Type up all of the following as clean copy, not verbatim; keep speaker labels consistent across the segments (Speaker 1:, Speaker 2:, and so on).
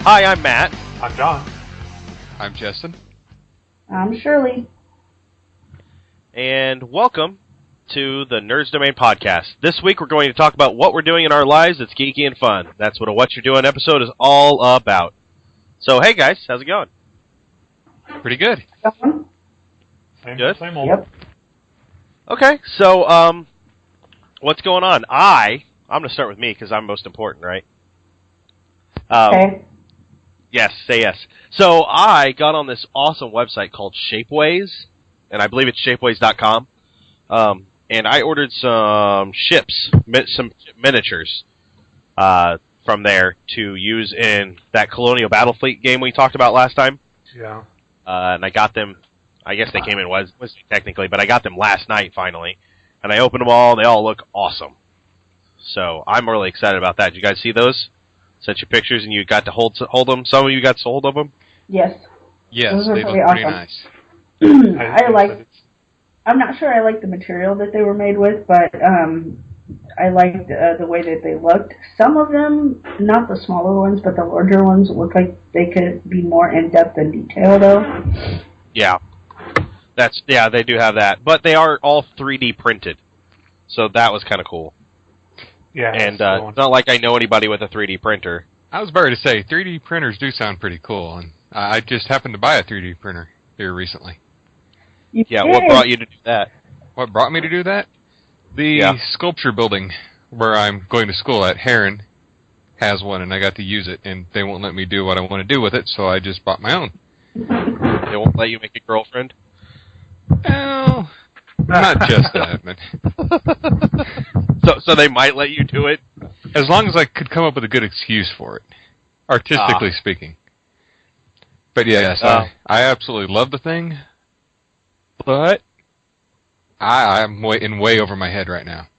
Speaker 1: Hi, I'm Matt.
Speaker 2: I'm John.
Speaker 3: I'm Jestin.
Speaker 4: I'm Shirley.
Speaker 1: And welcome to the Nerds Domain podcast. This week we're going to talk about what we're doing in our lives that's geeky and fun. That's what a Whatcha Doin episode is all about. So, hey guys, how's it going?
Speaker 3: Pretty good.
Speaker 2: Same,
Speaker 1: Good?
Speaker 2: Same old.
Speaker 4: Yep.
Speaker 1: Okay, so, what's going on? I'm going to start with me because I'm most important, right?
Speaker 4: Okay.
Speaker 1: Yes, say yes. So I got on this awesome website called Shapeways, and I believe it's shapeways.com. And I ordered some ships, some miniatures, from there to use in that Colonial Battlefleet game we talked about last time.
Speaker 2: Yeah.
Speaker 1: And I got them, I guess they came in Wednesday technically, but I got them last night finally. And I opened them all, and they all look awesome. So I'm really excited about that. Did you guys see those? Sent you pictures, and you got to hold them. Some of you got hold of them.
Speaker 4: Yes.
Speaker 3: Yes,
Speaker 4: Those are
Speaker 3: they look
Speaker 4: pretty
Speaker 3: pretty
Speaker 4: awesome.
Speaker 3: nice.
Speaker 4: I'm not sure I like the material that they were made with, but I liked the way that they looked. Some of them, not the smaller ones, but the larger ones, look like they could be more in-depth and detailed, though.
Speaker 1: Yeah. They do have that. But they are all 3D printed. So that was kind of cool.
Speaker 2: Yeah.
Speaker 1: And it's not like I know anybody with a 3D printer.
Speaker 3: I was about to say, 3D printers do sound pretty cool, and I just happened to buy a 3D printer here recently.
Speaker 1: Yeah, what brought you to do that?
Speaker 3: What brought me to do that? The sculpture building where I'm going to school at, Heron, has one, and I got to use it, and they won't let me do what I want to do with it, so I just bought my own.
Speaker 1: They won't let you make a girlfriend?
Speaker 3: Well, not just that, but...
Speaker 1: So they might let you do it?
Speaker 3: As long as I could come up with a good excuse for it, artistically speaking. But yes, I absolutely love the thing, but I'm way over my head right now.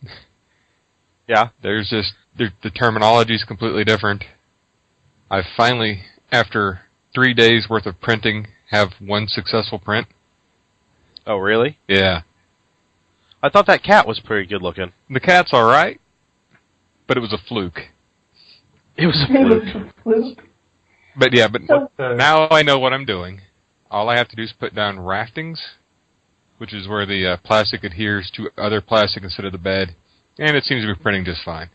Speaker 1: Yeah?
Speaker 3: The terminology is completely different. I finally, after 3 days worth of printing, have one successful print.
Speaker 1: Oh, really?
Speaker 3: Yeah.
Speaker 1: I thought that cat was pretty good looking.
Speaker 3: The cat's alright, but it was a fluke.
Speaker 1: It was a fluke.
Speaker 3: But yeah,
Speaker 4: So,
Speaker 3: now I know what I'm doing. All I have to do is put down raftings, which is where the plastic adheres to other plastic instead of the bed, and it seems to be printing just fine.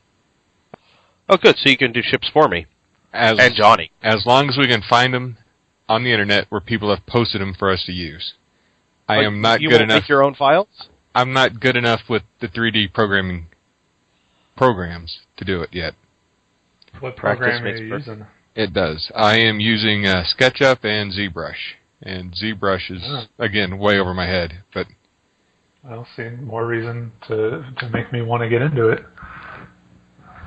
Speaker 1: Oh, good. So you can do ships for me. And Johnny.
Speaker 3: As long as we can find them on the internet where people have posted them for us to use. I am not good enough.
Speaker 1: You won't make your own files?
Speaker 3: I'm not good enough with the 3D programming programs to do it yet.
Speaker 2: What program are you using?
Speaker 3: It does. I am using SketchUp and ZBrush. And ZBrush is, again, way over my head. But
Speaker 2: Well, see, more reason to make me want to get into it.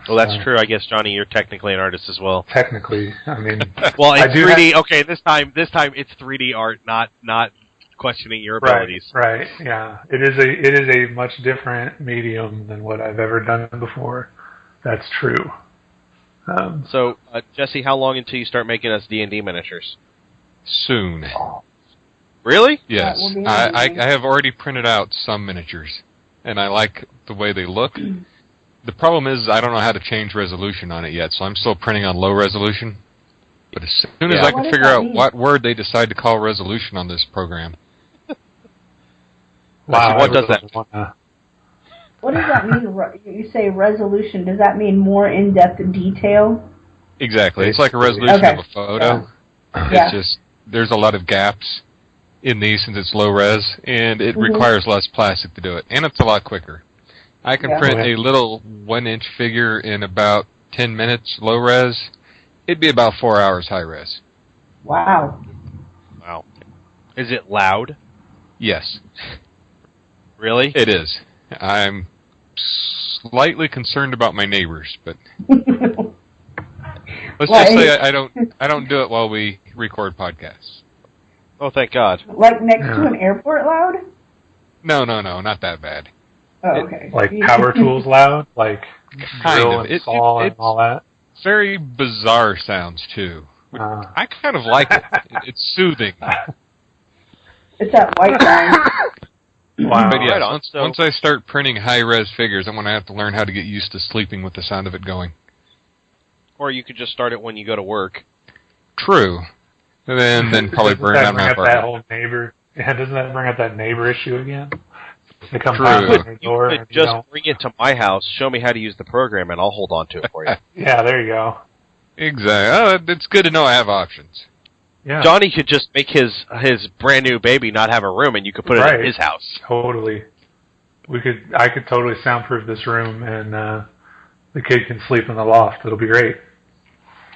Speaker 1: Well, that's true. I guess, Johnny, you're technically an artist as well.
Speaker 2: Technically, I mean...
Speaker 1: Well, it's 3D... Okay, this time it's 3D art, not questioning your abilities.
Speaker 2: Right, yeah. It is a much different medium than what I've ever done before. That's true.
Speaker 1: So, Jesse, how long until you start making us D&D miniatures?
Speaker 3: soon.
Speaker 1: Really?
Speaker 3: Yes. I have already printed out some miniatures, and I like the way they look. The problem is I don't know how to change resolution on it yet, so I'm still printing on low resolution. But as soon as I can figure out what word they decide to call resolution on this program.
Speaker 1: Wow, what does that
Speaker 4: mean? What does that mean? You say resolution. Does that mean more in-depth detail?
Speaker 3: Exactly. It's like a resolution of a photo. It's just, there's a lot of gaps in these since it's low res, and it requires less plastic to do it. And it's a lot quicker. I can print a little 1-inch figure in about 10 minutes low res. It'd be about 4 hours high res.
Speaker 4: Wow.
Speaker 1: Wow. Is it loud?
Speaker 3: Yes.
Speaker 1: Really?
Speaker 3: It is. I'm slightly concerned about my neighbors, but let's just say I don't do it while we record podcasts.
Speaker 1: Oh, thank God.
Speaker 4: Like next to an airport loud?
Speaker 3: No, not that bad.
Speaker 4: Oh, okay.
Speaker 2: Like power tools loud? Like drill and saw and all that?
Speaker 3: Very bizarre sounds, too. I kind of like it. It's soothing.
Speaker 4: It's that white line.
Speaker 3: Wow. But yeah, once I start printing high-res figures, I'm going to have to learn how to get used to sleeping with the sound of it going.
Speaker 1: Or you could just start it when you go to work.
Speaker 3: True. And then probably burn down my apartment.
Speaker 2: That whole neighbor. Yeah, doesn't that bring up that neighbor issue again? They come
Speaker 3: True.
Speaker 2: on your door.
Speaker 1: You could just bring it to my house, show me how to use the program, and I'll hold on to it for you.
Speaker 2: Yeah, there you go.
Speaker 3: Exactly. It's good to know I have options.
Speaker 2: Yeah.
Speaker 1: Johnny could just make his brand new baby not have a room, and you could put it in his house.
Speaker 2: Totally. I could totally soundproof this room, and the kid can sleep in the loft. It'll be great.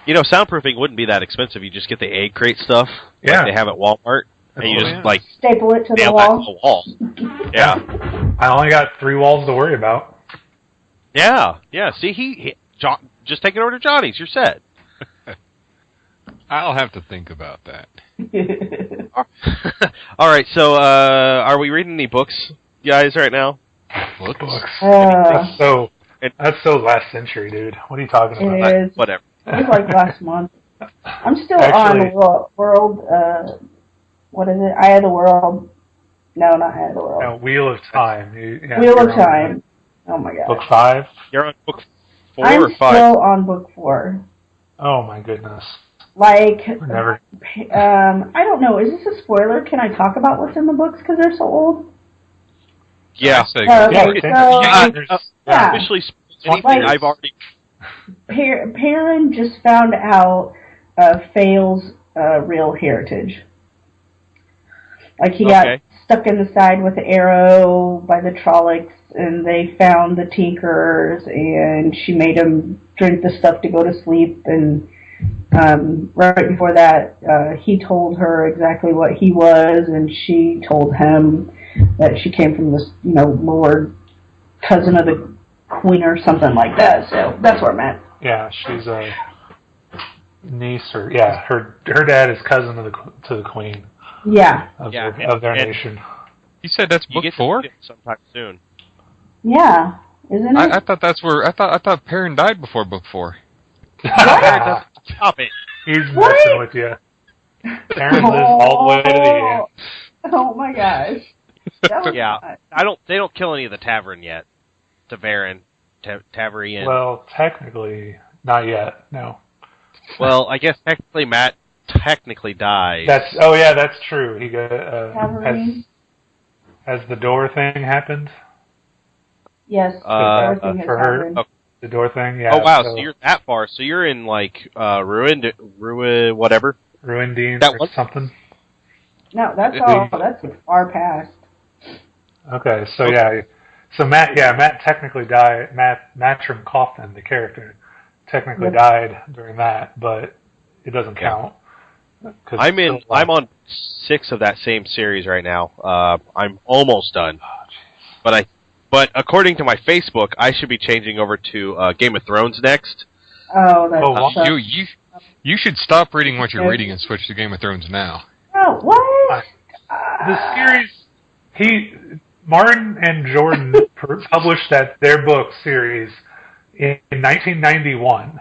Speaker 1: You know, soundproofing wouldn't be that expensive. You just get the egg crate stuff, like they have at Walmart, and you just
Speaker 4: staple it to the
Speaker 1: wall. Yeah.
Speaker 2: I only got 3 walls to worry about.
Speaker 1: Yeah. See, John, just take it over to Johnny's. You're set.
Speaker 3: I'll have to think about that.
Speaker 1: All right. So, are we reading any books, guys, right now?
Speaker 3: Books.
Speaker 2: That's so last century, dude. What are you talking about?
Speaker 4: It is.
Speaker 1: Whatever.
Speaker 4: It was like last month. I'm still on World, what is it? Eye of the World. No, not Eye of the World.
Speaker 2: No, Wheel of Time.
Speaker 4: Wheel of Time. Oh my god.
Speaker 2: Book 5?
Speaker 1: You're on book 4
Speaker 4: I'm
Speaker 1: or 5?
Speaker 4: still on book 4.
Speaker 2: Oh my goodness.
Speaker 4: Like,
Speaker 2: Never.
Speaker 4: I don't know. Is this a spoiler? Can I talk about what's in the books because they're so old?
Speaker 1: Yeah. Officially, anything I've already.
Speaker 4: Perrin just found out Fail's real heritage. Like he got stuck in the side with the arrow by the Trollocs, and they found the Tinkers, and she made him drink the stuff to go to sleep. And right before that, he told her exactly what he was, and she told him that she came from this, Lord cousin of the Queen or something like that. So that's where I'm at.
Speaker 2: Yeah, she's a niece, or her dad is cousin to the Queen.
Speaker 4: Yeah.
Speaker 2: Of their nation.
Speaker 3: You said that's book 4?
Speaker 1: Sometime soon.
Speaker 4: Yeah, isn't it?
Speaker 3: I thought I thought Perrin died before book 4.
Speaker 4: What?
Speaker 1: Stop it.
Speaker 2: He's messing with you. Perrin lives all the way to the end.
Speaker 4: Oh my gosh.
Speaker 1: They don't kill any of the Tavern yet. Taverian.
Speaker 2: Well, technically, not yet. No.
Speaker 1: Well, I guess technically Matt dies.
Speaker 2: That's true. He got has the door thing happened?
Speaker 4: Yes. The door thing
Speaker 2: for her.
Speaker 4: happened.
Speaker 2: Okay. The door thing. Yeah.
Speaker 1: Oh wow! So you're that far. So you're in like Ruined whatever.
Speaker 2: Ruindine or something.
Speaker 4: No, that's far past.
Speaker 2: Okay, so so Matt technically died. Matrim Coffin, the character, technically died during that, but it doesn't count.
Speaker 1: I'm on 6 of that same series right now. I'm almost done, but according to my Facebook, I should be changing over to Game of Thrones next.
Speaker 4: Oh, that's
Speaker 3: you should stop reading what you're reading and switch to Game of Thrones now.
Speaker 4: Oh, what?
Speaker 2: The series, Martin and Jordan published their book series in 1991.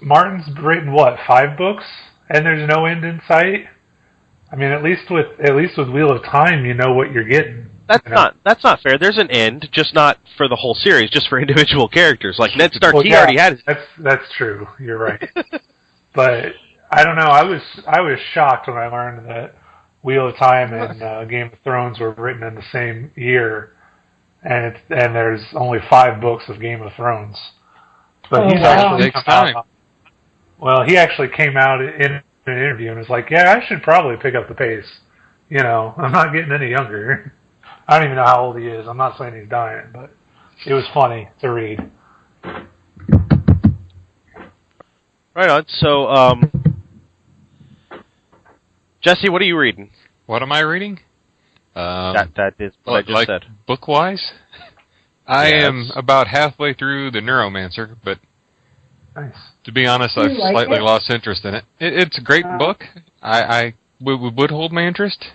Speaker 2: Martin's written 5 books, and there's no end in sight. I mean, at least with Wheel of Time, you know what you're getting.
Speaker 1: That's not fair. There's an end, just not for the whole series, just for individual characters. Like Ned Stark, he already had his.
Speaker 2: That's true. You're right. But I don't know. I was shocked when I learned that Wheel of Time and Game of Thrones were written in the same year, and there's only 5 books of Game of Thrones. But he's actually come out. Well, he actually came out in an interview and was like, "Yeah, I should probably pick up the pace. I'm not getting any younger." I don't even know how old he is. I'm not saying he's dying, but it was funny to read.
Speaker 1: Right on. So, Jesse, what are you reading?
Speaker 3: What am I reading?
Speaker 1: That is what I just said.
Speaker 3: Book-wise? I am about halfway through The Neuromancer, but
Speaker 2: nice.
Speaker 3: To be honest, I've slightly lost interest in it. It's a great book. I would hold my interest,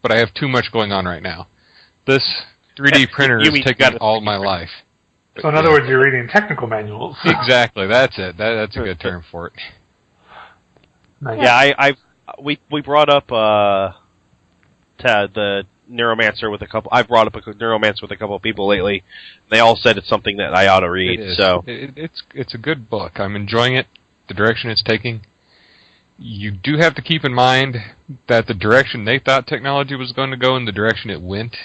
Speaker 3: but I have too much going on right now. This 3D printer is taking all my life.
Speaker 2: So in other words, you're reading technical manuals.
Speaker 3: Exactly, that's it. That's a good term for it.
Speaker 2: Nice.
Speaker 1: Yeah, we brought up the Neuromancer with a couple. I've brought up a Neuromancer with a couple of people lately. They all said it's something that I ought to read.
Speaker 3: It's a good book. I'm enjoying it. The direction it's taking. You do have to keep in mind that the direction they thought technology was going to go and the direction it went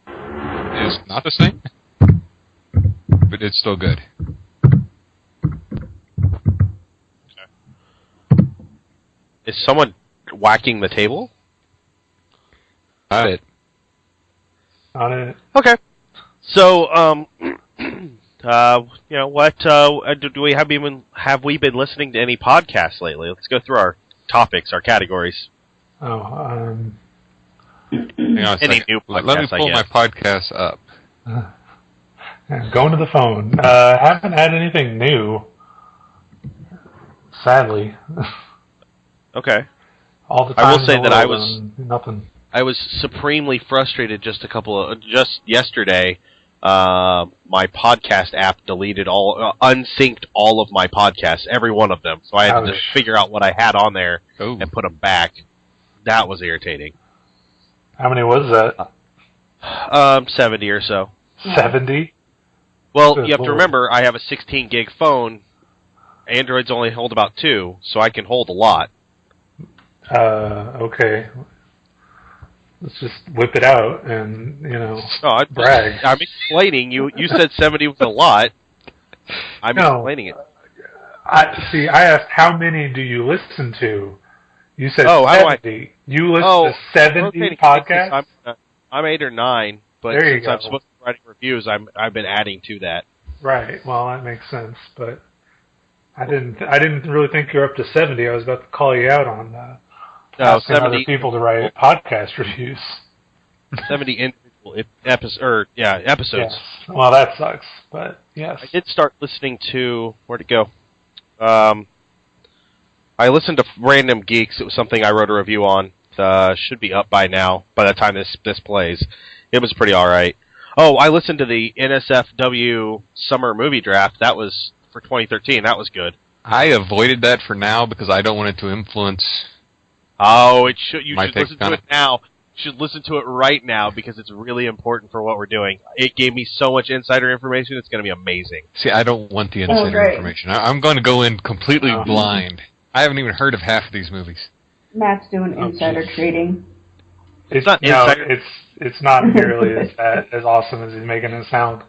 Speaker 3: is not the same. But it's still good.
Speaker 1: Is someone whacking the table?
Speaker 3: Not it.
Speaker 2: Not it.
Speaker 1: Okay. So, what do we have we been listening to any podcasts lately? Let's go through our topics, our categories.
Speaker 2: Hang
Speaker 3: on a
Speaker 1: any
Speaker 3: second.
Speaker 1: new podcasts,
Speaker 3: Let me pull my podcast up.
Speaker 2: Going to the phone. Haven't had anything new, sadly.
Speaker 1: Okay.
Speaker 2: All the time.
Speaker 1: I will say that I was
Speaker 2: nothing.
Speaker 1: I was supremely frustrated just yesterday. My podcast app deleted unsynced all of my podcasts, every one of them. So I had to just figure out what I had on there and put them back. That was irritating.
Speaker 2: How many was that?
Speaker 1: 70 or so.
Speaker 2: 70?
Speaker 1: Well, you have to remember, I have a 16 gig phone. Androids only hold about 2, so I can hold a lot.
Speaker 2: Okay. Let's just whip it out and, brag.
Speaker 1: I'm explaining. You said 70 was a lot. I'm explaining it.
Speaker 2: I asked, how many do you listen to? You said 70. You listen to 70 podcasts?
Speaker 1: I'm 8 or 9, but since I'm supposed to be writing reviews, I've been adding to that.
Speaker 2: Right. Well, that makes sense, but I didn't really think you were up to 70. I was about to call you out on asking
Speaker 1: 70
Speaker 2: other people to write podcast reviews.
Speaker 1: 70 individual episodes.
Speaker 2: Yes. Well, that sucks, but yes.
Speaker 1: I did start listening to, where'd it go? I listened to Random Geeks. It was something I wrote a review on. Should be up by now, by the time this plays. It was pretty alright. Oh, I listened to the NSFW Summer Movie Draft. That was for 2013. That was good.
Speaker 3: I avoided that for now because I don't want it to influence...
Speaker 1: Oh, it should. You should listen to
Speaker 3: it
Speaker 1: it now. You should listen to it right now because it's really important for what we're doing. It gave me so much insider information. It's going to be amazing.
Speaker 3: See, I don't want the insider information. I'm going to go in completely blind. I haven't even heard of half of these movies.
Speaker 4: Matt's doing insider trading.
Speaker 2: It's not insider. It's not nearly as awesome as he's making it sound.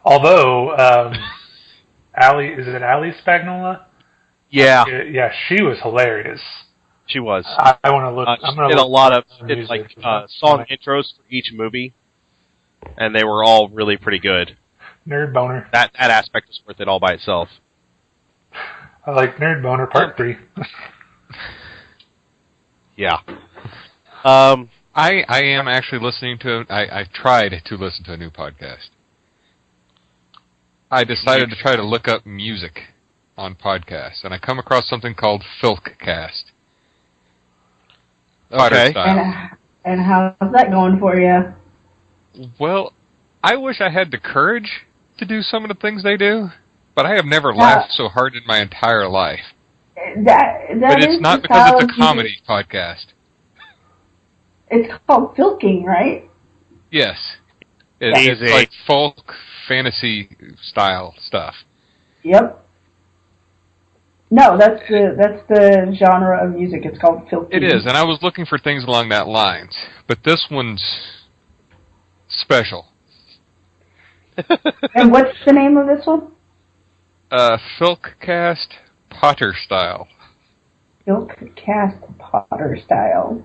Speaker 2: Although, is it Ali Spagnola?
Speaker 1: Yeah.
Speaker 2: Yeah, she was hilarious.
Speaker 1: She was.
Speaker 2: I want to look. I'm going to
Speaker 1: did
Speaker 2: look
Speaker 1: a lot of
Speaker 2: music.
Speaker 1: song intros for each movie, and they were all really pretty good.
Speaker 2: Nerd Boner.
Speaker 1: That aspect is worth it all by itself.
Speaker 2: I like Nerd Boner Part 3.
Speaker 1: Yeah.
Speaker 3: I am actually listening to. I tried to listen to a new podcast. I decided to try to look up music on podcasts, and I come across something called Filkcast.
Speaker 1: Okay.
Speaker 4: And how's that going for you?
Speaker 3: Well, I wish I had the courage to do some of the things they do, but I have never laughed so hard in my entire life.
Speaker 4: But
Speaker 3: it's not because it's a comedy podcast.
Speaker 4: It's called Filking, right?
Speaker 3: Yes. It's like folk fantasy style stuff. Yep.
Speaker 4: No, that's the genre of music. It's called filking.
Speaker 3: It is, and I was looking for things along that lines, but this one's special.
Speaker 4: And what's the name of this one?
Speaker 3: Filkcast Potter Style.
Speaker 4: Filkcast Potter Style.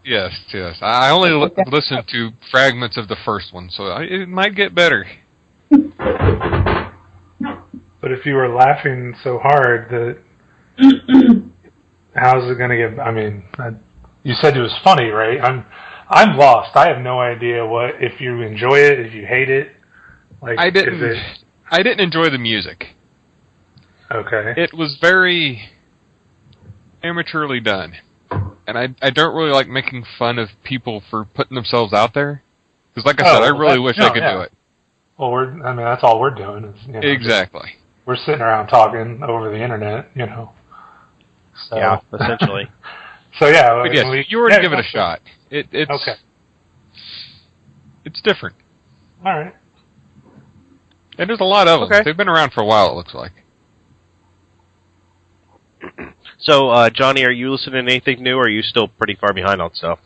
Speaker 3: Yes. I only listened to fragments of the first one, so it might get better.
Speaker 2: But if you were laughing so hard that, how's it going to get? I mean, you said it was funny, right? I'm lost. I have no idea if you enjoy it, if you hate it. Like,
Speaker 3: I didn't enjoy the music.
Speaker 2: Okay.
Speaker 3: It was very amateurly done, and I don't really like making fun of people for putting themselves out there. Because, like I said, I really wish I could do it.
Speaker 2: Well, that's all we're doing is
Speaker 3: exactly.
Speaker 2: We're sitting around talking over the internet, So.
Speaker 1: Yeah, essentially.
Speaker 2: So yeah,
Speaker 3: but yes, you were to give it a shot. It's
Speaker 2: okay.
Speaker 3: It's different.
Speaker 2: All right.
Speaker 3: And there's a lot of them. They've been around for a while, it looks like.
Speaker 1: So, Johnny, are you listening to anything new, or are you still pretty far behind on stuff?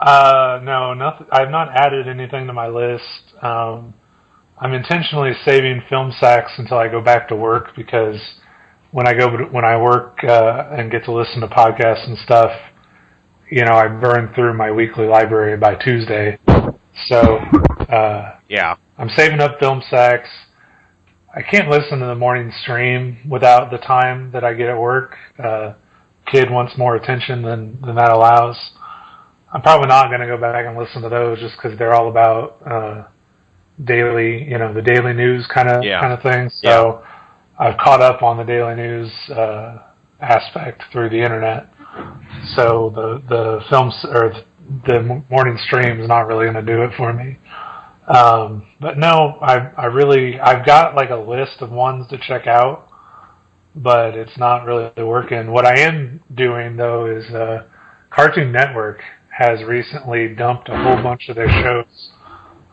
Speaker 2: No, nothing. I've not added anything to my list. I'm intentionally saving film sacks until I go back to work, because when I work and get to listen to podcasts and stuff, I burn through my weekly library by Tuesday. So,
Speaker 1: yeah,
Speaker 2: I'm saving up film sacks. I can't listen to the morning stream without the time that I get at work. Kid wants more attention than that allows. I'm probably not going to go back and listen to those just because they're all about daily, the daily news kind of thing. So I've caught up on the daily news aspect through the internet. So the films or the morning stream is not really going to do it for me. But no, I've got like a list of ones to check out, but it's not really working. What I am doing though is Cartoon Network has recently dumped a whole bunch of their shows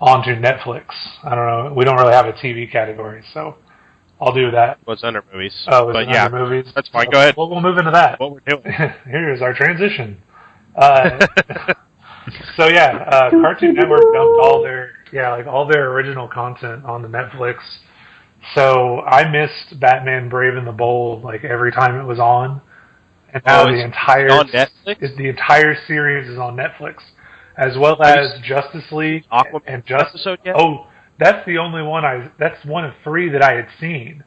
Speaker 2: onto Netflix. I don't know. We don't really have a TV category, so I'll do that.
Speaker 1: Well, it's under movies.
Speaker 2: Oh, it's under movies?
Speaker 1: That's fine. Go ahead.
Speaker 2: We'll move into that.
Speaker 1: What we're doing.
Speaker 2: Here's our transition. So Cartoon Network dumped all their original content onto Netflix. So I missed Batman Brave and the Bold like every time it was on. And now the entire
Speaker 1: on Netflix?
Speaker 2: The entire series is on Netflix, as well as Justice League and
Speaker 1: episode yet?
Speaker 2: Oh, that's the only one that's one of 3 that I had seen.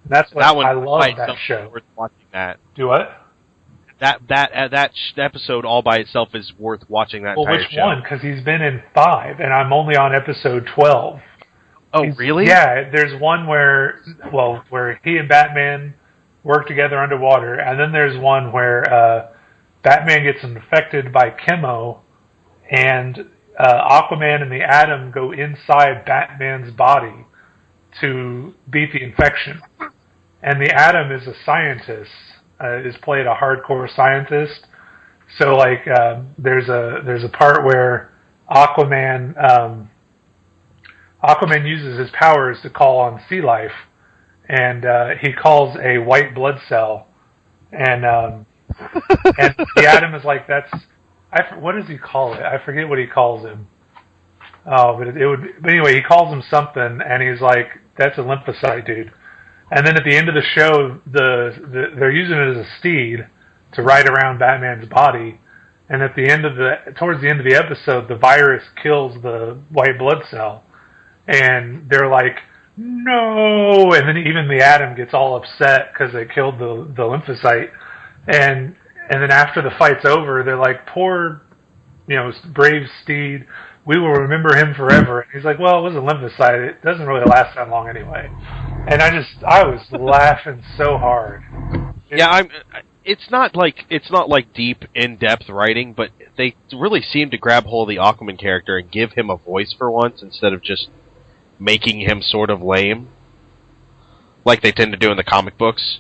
Speaker 2: That's what I love that show.
Speaker 1: Worth watching that.
Speaker 2: Do what?
Speaker 1: That episode all by itself is worth watching that entire show.
Speaker 2: Well, which one? Because he's been in 5, and I'm only on episode 12.
Speaker 1: Oh, really?
Speaker 2: Yeah, there's one where he and Batman work together underwater, and then there's one where Batman gets infected by chemo, and Aquaman and the Atom go inside Batman's body to beat the infection. And the Atom is a scientist, is played a hardcore scientist. So there's a part where Aquaman uses his powers to call on sea life, and he calls a white blood cell, and the Atom is like, what does he call it? I forget what he calls him. Oh, but anyway, he calls him something, and he's like, that's a lymphocyte, dude. And then at the end of the show, they're using it as a steed to ride around Batman's body. And towards the end of the episode, the virus kills the white blood cell, and they're like, no! And then even the Atom gets all upset because they killed the lymphocyte. And then after the fight's over, they're like, poor, brave steed. We will remember him forever. And he's like, well, it was a lymphocyte. It doesn't really last that long anyway. And I was laughing so hard.
Speaker 1: It's not like deep, in-depth writing, but they really seem to grab hold of the Aquaman character and give him a voice for once instead of just making him sort of lame, like they tend to do in the comic books.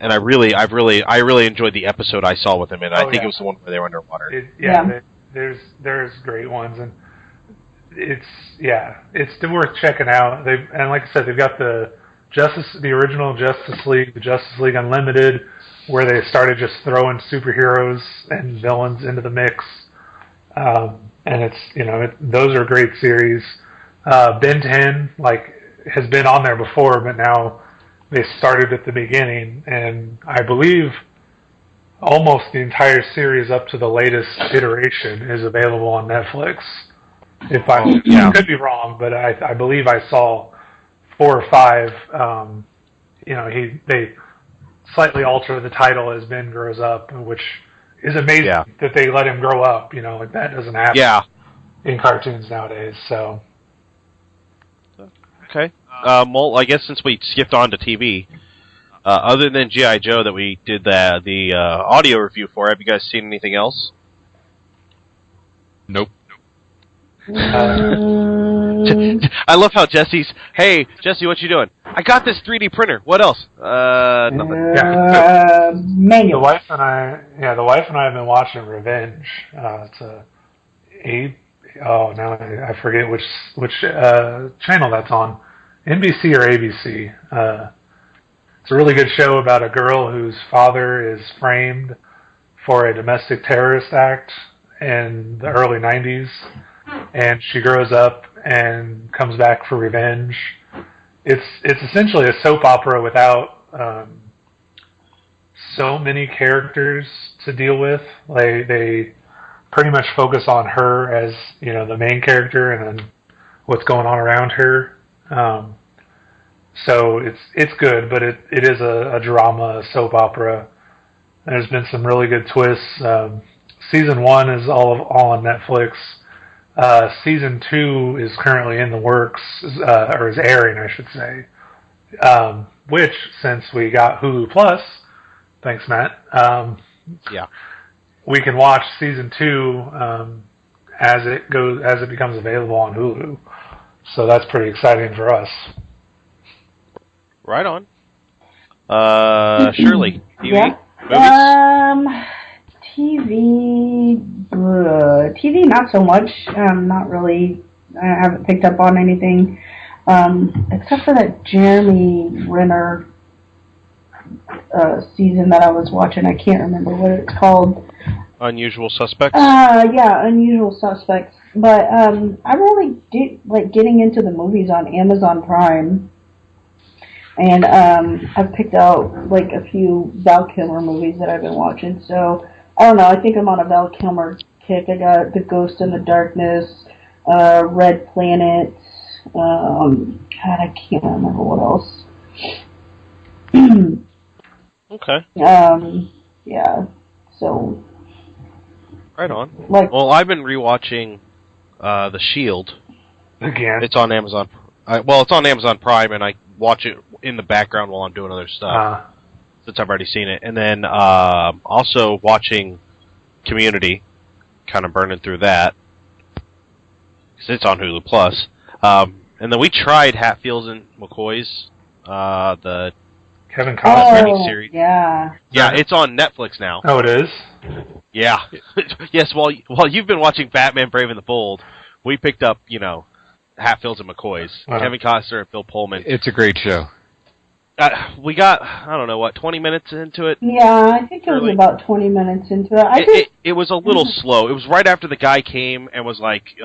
Speaker 1: And I really enjoyed the episode I saw with him in. I think it was the one where they were underwater.
Speaker 2: There's great ones, and it's worth checking out. And like I said, they've got the original Justice League, the Justice League Unlimited, where they started just throwing superheroes and villains into the mix. And those are great series. Ben 10 has been on there before, but now they started at the beginning, and I believe almost the entire series up to the latest iteration is available on Netflix. I could be wrong, but I believe I saw 4 or 5. They slightly alter the title as Ben grows up, which is amazing that they let him grow up. That doesn't happen in cartoons nowadays. So
Speaker 1: okay. Well, I guess since we skipped on to TV, other than G.I. Joe that we did the audio review for, have you guys seen anything else?
Speaker 3: Nope.
Speaker 1: I love how hey, Jesse, what you doing? I got this 3D printer. What else? Nothing.
Speaker 4: Manual.
Speaker 2: The wife and I have been watching Revenge. It's now I forget which channel that's on. NBC or ABC. It's a really good show about a girl whose father is framed for a domestic terrorist act in the early 90s, and she grows up and comes back for revenge. It's essentially a soap opera without so many characters to deal with. They pretty much focus on her as, you know, the main character, and then what's going on around her. So it's good, but it is a drama, a soap opera. There's been some really good twists. Season 1 is all on Netflix. Season 2 is currently in the works, or is airing, I should say. Which, since we got Hulu Plus, thanks, Matt.
Speaker 1: Yeah,
Speaker 2: we can watch Season 2 as it becomes available on Hulu. So that's pretty exciting for us.
Speaker 1: Right on. Shirley, TV,
Speaker 4: yeah.
Speaker 1: movies?
Speaker 4: TV, not so much. Not really. I haven't picked up on anything, except for that Jeremy Renner season that I was watching. I can't remember what it's called.
Speaker 1: Unusual Suspects?
Speaker 4: Yeah, Unusual Suspects. But I really did like getting into the movies on Amazon Prime. And I've picked out like a few Val Kilmer movies that I've been watching. So I don't know. I think I'm on a Val Kilmer kick. I got The Ghost in the Darkness, Red Planet. God, I can't remember what else.
Speaker 1: Okay.
Speaker 4: Yeah. So.
Speaker 1: Right on.
Speaker 4: Like.
Speaker 1: Well, I've been rewatching The Shield.
Speaker 2: Again.
Speaker 1: It's on Amazon. It's on Amazon Prime, and I watch it in the background while I'm doing other stuff, since I've already seen it. And then also watching Community, kind of burning through that, because it's on Hulu Plus. And then we tried Hatfields and McCoys, the
Speaker 2: Kevin Costner
Speaker 1: miniseries.
Speaker 4: Yeah.
Speaker 1: Yeah, it's on Netflix now.
Speaker 2: Oh, it is?
Speaker 1: Yeah. Yes, while you've been watching Batman Brave and the Bold, we picked up, Hatfields and McCoys. Kevin Costner and Bill Pullman.
Speaker 3: It's a great show.
Speaker 1: We got, 20 minutes into it?
Speaker 4: Yeah, I think it was about 20 minutes into it.
Speaker 1: It was a little slow. It was right after the guy came and was like,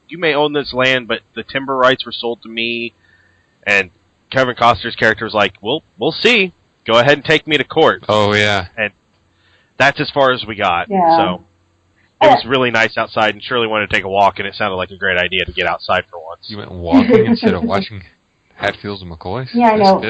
Speaker 1: you may own this land, but the timber rights were sold to me. And Kevin Costner's character was like, we'll see. Go ahead and take me to court.
Speaker 3: Oh, yeah.
Speaker 1: And that's as far as we got.
Speaker 4: Yeah.
Speaker 1: So it was really nice outside, and Shirley wanted to take a walk, and it sounded like a great idea to get outside for once.
Speaker 3: You went walking instead of watching Hatfields and McCoys?
Speaker 4: Yeah, I know.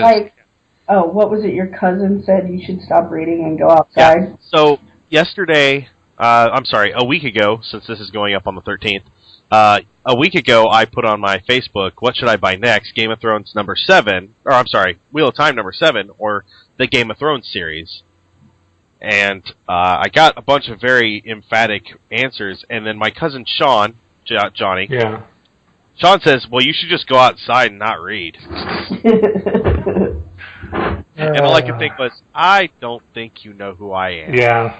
Speaker 4: What was it your cousin said you should stop reading and go outside?
Speaker 1: Yeah. So yesterday, a week ago, since this is going up on the 13th, a week ago I put on my Facebook, what should I buy next? Game of Thrones Wheel of Time number 7, or the Game of Thrones series. And I got a bunch of very emphatic answers, and then my cousin Sean, Johnny, Sean says, well, you should just go outside and not read. And all I could think was, I don't think you know who I am.
Speaker 2: Yeah.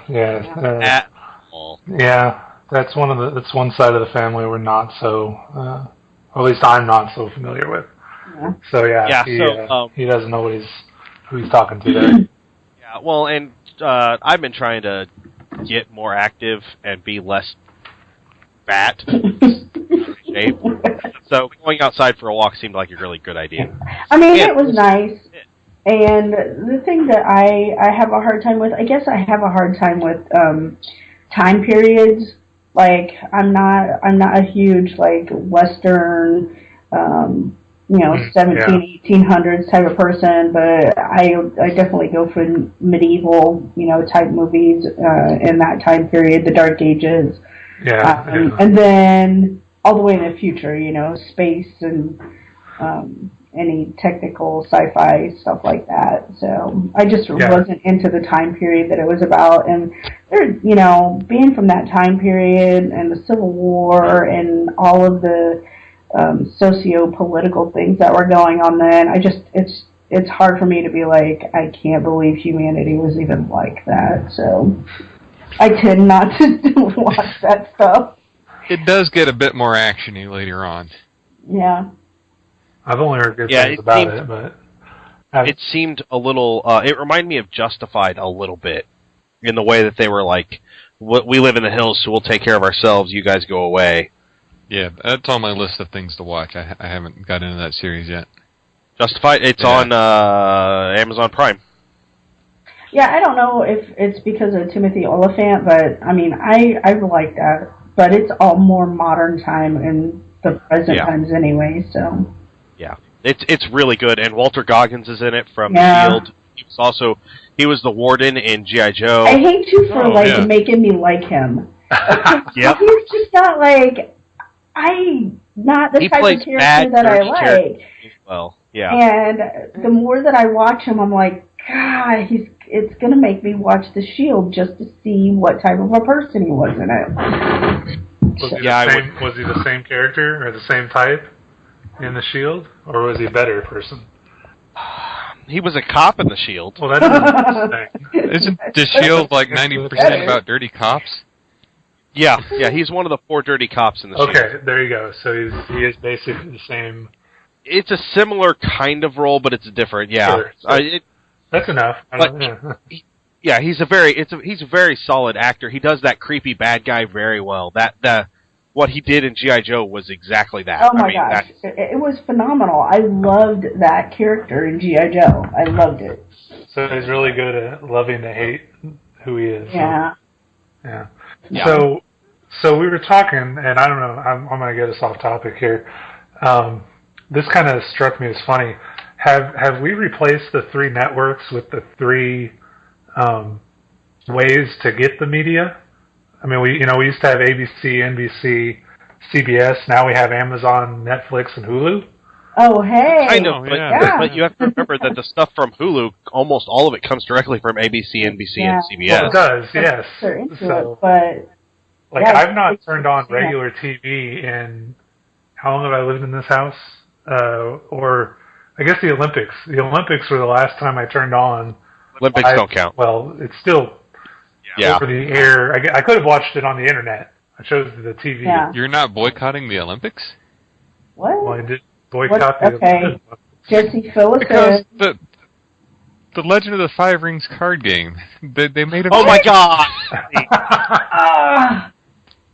Speaker 1: At all.
Speaker 2: Yeah, that's one side of the family we're not so, or at least I'm not so familiar with.
Speaker 4: Yeah.
Speaker 2: So he doesn't know who he's talking to there.
Speaker 1: Yeah, well, and I've been trying to get more active and be less fat. Shape. So going outside for a walk seemed like a really good idea.
Speaker 4: I mean, it was nice. And the thing that I have a hard time with, I guess I have a hard time with time periods. Like, I'm not a huge, like, Western, 1800s type of person, but I definitely go for medieval, type movies in that time period, the Dark Ages. And then all the way in the future, space and any technical sci-fi stuff like that. So I just wasn't into the time period that it was about. And there, being from that time period and the Civil War and all of the socio-political things that were going on then, it's hard for me to be like, I can't believe humanity was even like that. So I tend not to watch that stuff.
Speaker 3: It does get a bit more actiony later on.
Speaker 4: Yeah.
Speaker 2: I've only heard good things about it, but
Speaker 1: it seemed a little. It reminded me of Justified a little bit in the way that they were like, "We live in the hills, so we'll take care of ourselves. You guys go away."
Speaker 3: Yeah, that's on my list of things to watch. I haven't got into that series yet.
Speaker 1: Justified. It's on Amazon Prime.
Speaker 4: Yeah, I don't know if it's because of Timothy Oliphant, but I mean, I like that. But it's all more modern time in the present times anyway. So.
Speaker 1: Yeah, it's really good, and Walter Goggins is in it from S.H.I.E.L.D. He was the warden in G.I. Joe.
Speaker 4: I hate you for making me like him.
Speaker 1: Yep.
Speaker 4: He's just not like not the type of character that I like.
Speaker 1: Well, yeah.
Speaker 4: And the more that I watch him, I'm like, God, it's gonna make me watch The Shield just to see what type of a person he was in it.
Speaker 2: Was he the same character or the same type in The Shield, or was he a better person?
Speaker 1: He was a cop in The Shield.
Speaker 2: Well, that's interesting.
Speaker 3: Isn't The Shield like 90% about dirty cops?
Speaker 1: Yeah, he's one of the 4 dirty cops in The Shield.
Speaker 2: Okay, there you go. So he is basically the same.
Speaker 1: It's a similar kind of role, but it's different. Yeah,
Speaker 2: sure. That's enough.
Speaker 1: He's a very solid actor. He does that creepy bad guy very well. What he did in G.I. Joe was exactly that.
Speaker 4: Oh my gosh, it was phenomenal. I loved that character in G.I. Joe. I loved it.
Speaker 2: So he's really good at loving to hate who he is.
Speaker 4: Yeah.
Speaker 2: Yeah. So we were talking, and I don't know, I'm going to get us off topic here. This kind of struck me as funny. Have we replaced the 3 networks with the 3 ways to get the media? I mean, we used to have ABC, NBC, CBS. Now we have Amazon, Netflix, and Hulu.
Speaker 4: Oh, hey!
Speaker 1: I know, but you have to remember that the stuff from Hulu, almost all of it comes directly from ABC, NBC, and CBS.
Speaker 2: Well, it does, yes.
Speaker 4: They're into it, but
Speaker 2: I've not turned on regular TV in how long have I lived in this house? Or I guess the Olympics. The Olympics were the last time I turned on.
Speaker 1: Olympics don't count.
Speaker 2: Well, it's still over the air. I could have watched it on the internet. I chose the TV.
Speaker 4: Yeah.
Speaker 3: You're not boycotting the Olympics?
Speaker 4: What?
Speaker 2: Well, I did boycott the Olympics.
Speaker 4: Jesse, fill us
Speaker 3: in. Because the Legend of the Five Rings card game, they made a...
Speaker 1: Oh my God!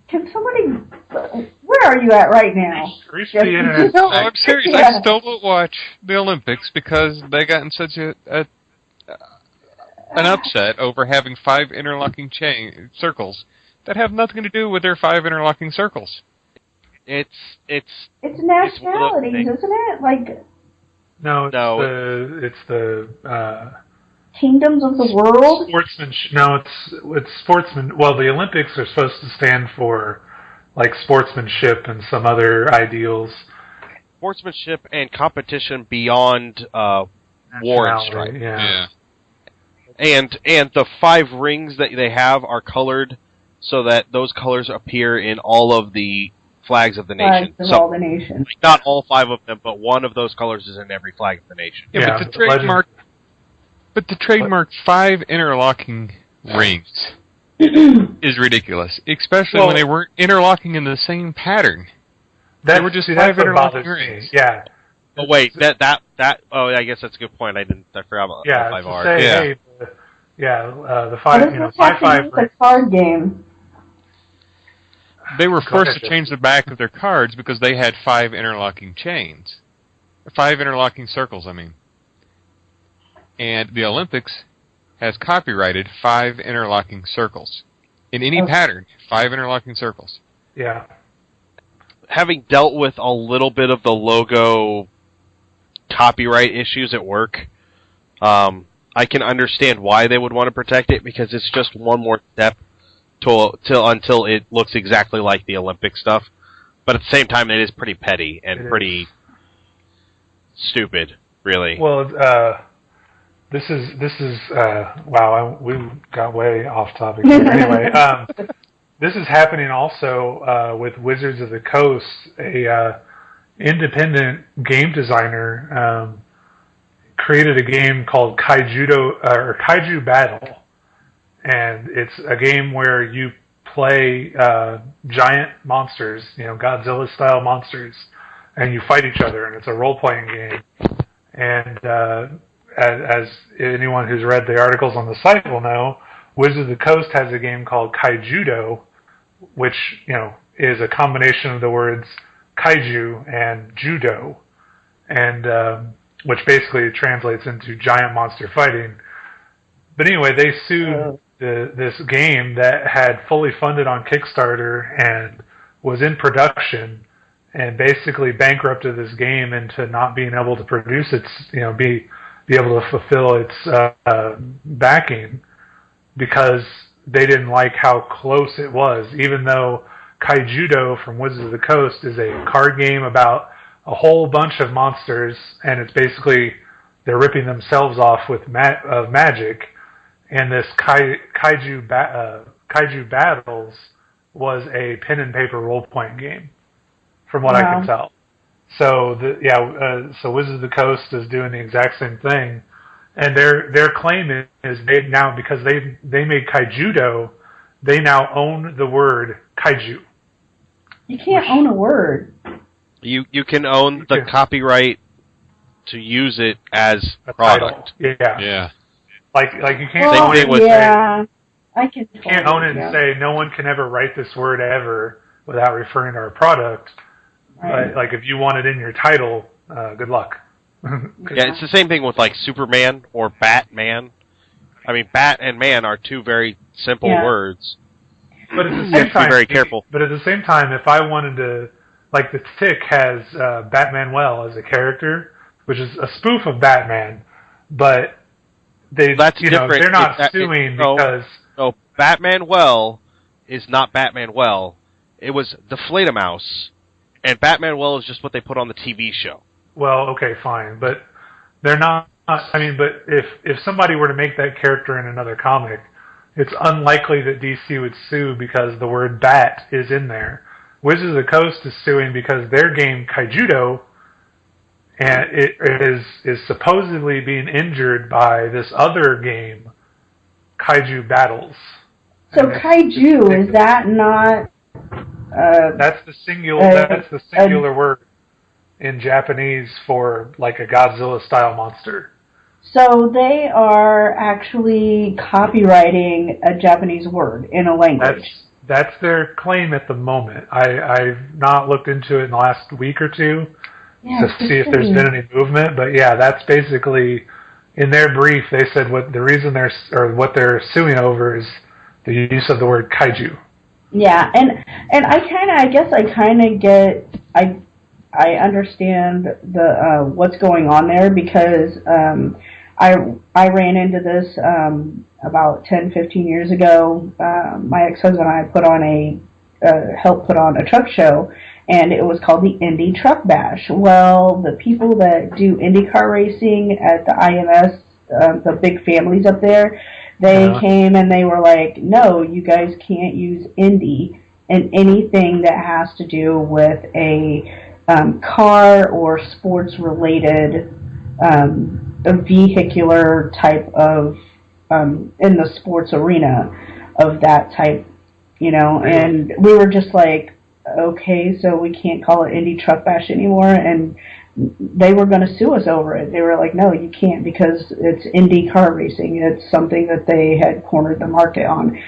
Speaker 4: Can somebody... Where are you at right now?
Speaker 2: Reach the internet.
Speaker 3: No, I'm serious. I still don't watch the Olympics because they got in such an upset over having 5 interlocking circles that have nothing to do with their 5 interlocking circles.
Speaker 4: It's nationalities, isn't it? Like
Speaker 2: no, it's the
Speaker 4: kingdoms of the world.
Speaker 2: Sportsmanship. No, it's sportsman. Well, the Olympics are supposed to stand for like sportsmanship and some other ideals.
Speaker 1: Sportsmanship and competition beyond war and strife.
Speaker 2: Yeah.
Speaker 1: And the 5 rings that they have are colored so that those colors appear in all of the flags of the nation.
Speaker 4: All the nations.
Speaker 1: Not all 5 of them, but one of those colors is in every flag of the nation.
Speaker 3: Yeah, but the trademark 5 interlocking rings is ridiculous, especially when they weren't interlocking in the same pattern. They were just 5 interlocking rings.
Speaker 2: Yeah.
Speaker 1: But wait, oh, I guess that's a good point. I forgot about the 5R.
Speaker 2: The 5
Speaker 4: the card game.
Speaker 3: They were forced to change the back of their cards because they had 5 interlocking chains. 5 interlocking circles, I mean. And the Olympics has copyrighted 5 interlocking circles. In any pattern, 5 interlocking circles.
Speaker 2: Yeah.
Speaker 1: Having dealt with a little bit of the logo copyright issues at work, I can understand why they would want to protect it, because it's just one more step until it looks exactly like the Olympic stuff. But at the same time, it is pretty petty and pretty stupid, really.
Speaker 2: Well, this is wow, we got way off topic here. Anyway, this is happening also with Wizards of the Coast. A independent game designer created a game called Kaiju Battle, and it's a game where you play giant monsters, Godzilla-style monsters, and you fight each other, and it's a role-playing game. And as anyone who's read the articles on the site will know, Wizards of the Coast has a game called Kaijudo, which, is a combination of the words kaiju and judo, and which basically translates into giant monster fighting. But anyway, they sued this game that had fully funded on Kickstarter and was in production, and basically bankrupted this game into not being able to produce its, be able to fulfill its backing, because they didn't like how close it was, even though Kaijudo from Wizards of the Coast is a card game about a whole bunch of monsters, and it's basically they're ripping themselves off with magic, and this Kaiju Battles was a pen and paper role-playing game, from what I can tell. So so Wizards of the Coast is doing the exact same thing, and their claim is because they made Kaijudo, they now own the word kaiju.
Speaker 4: You can't own a word.
Speaker 1: You can own the copyright to use it as a product.
Speaker 2: Yeah. Like you can't own it.
Speaker 4: I can.
Speaker 2: You can't own it and say no one can ever write this word ever without referring to our product. Right. Like if you want it in your title, good luck.
Speaker 1: Yeah, it's the same thing with like Superman or Batman. I mean, bat and man are two very simple words.
Speaker 2: But at the same time,
Speaker 1: be very careful.
Speaker 2: But at the same time, if I wanted to, like the Tick has Batman as a character, which is a spoof of Batman, but they're not suing because
Speaker 1: Batman is not Batman. It was the Fledermaus, and Batman is just what they put on the TV show.
Speaker 2: Well, okay, fine, but they're not. I mean, but if somebody were to make that character in another comic, it's unlikely that DC would sue because the word bat is in there. Wizards of the Coast is suing because their game Kaijudo, and it is supposedly being injured by this other game, Kaiju Battles.
Speaker 4: So Kaiju, is that not?
Speaker 2: That's the singular word in Japanese for like a Godzilla-style monster.
Speaker 4: So they are actually copywriting a Japanese word in a language.
Speaker 2: That's their claim at the moment. I've not looked into it in the last week or two to see if there's been any movement, but that's basically in their brief. They said what they're suing over is the use of the word kaiju. Yeah,
Speaker 4: and I guess I understand the what's going on there, because I ran into this about 10, 15 years ago. My ex-husband and I helped put on a truck show, and it was called the Indy Truck Bash. Well, the people that do IndyCar racing at the IMS, the big families up there, they came and they were like, no, you guys can't use Indy in anything that has to do with a car or sports-related a vehicular type of in the sports arena of that type, and we were just like, okay, so we can't call it Indy Truck Bash anymore, and they were going to sue us over it. They were like, no, you can't, because it's Indy car racing. It's something that they had cornered the market on.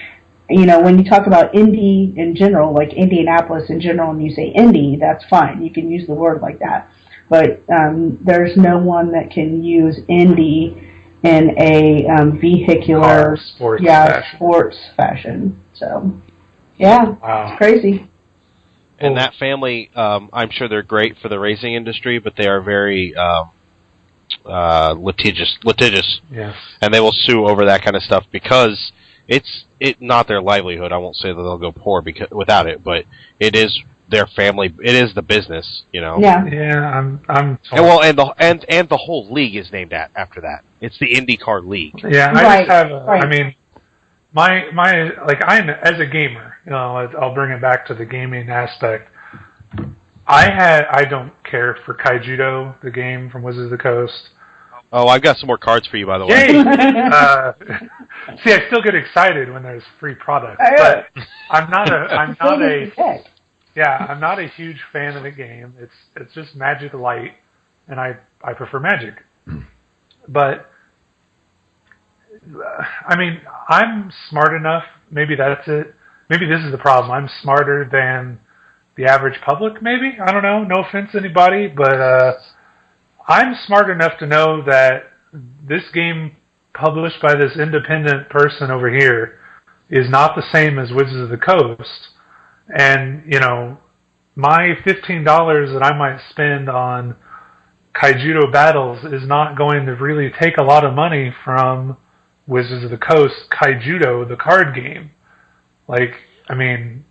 Speaker 4: When you talk about Indy in general, like Indianapolis in general, and you say Indy, that's fine. You can use the word like that. But there's no one that can use Indy in a vehicular sports fashion. So, It's crazy.
Speaker 1: And that family, I'm sure they're great for the racing industry, but they are very litigious.
Speaker 2: Yes.
Speaker 1: And they will sue over that kind of stuff because it's not their livelihood. I won't say that they'll go poor without it, but it is their family. It is the business,
Speaker 2: Yeah. I'm.
Speaker 1: And the whole league is named after that. It's the IndyCar League.
Speaker 2: Yeah, I just have. I mean, I'm as a gamer. I'll bring it back to the gaming aspect. I don't care for Kaijudo, the game from Wizards of the Coast.
Speaker 1: Oh, I've got some more cards for you, by the way.
Speaker 2: See, I still get excited when there's free product, but I'm not a huge fan of the game. It's just Magic Light, and I prefer Magic. But I mean, I'm smart enough. Maybe that's it. Maybe this is the problem. I'm smarter than the average public, maybe? I don't know. No offense to anybody, but I'm smart enough to know that this game published by this independent person over here is not the same as Wizards of the Coast. And, you know, my $15 that I might spend on Kaijudo Battles is not going to really take a lot of money from Wizards of the Coast Kaijudo, the card game. Like, I mean,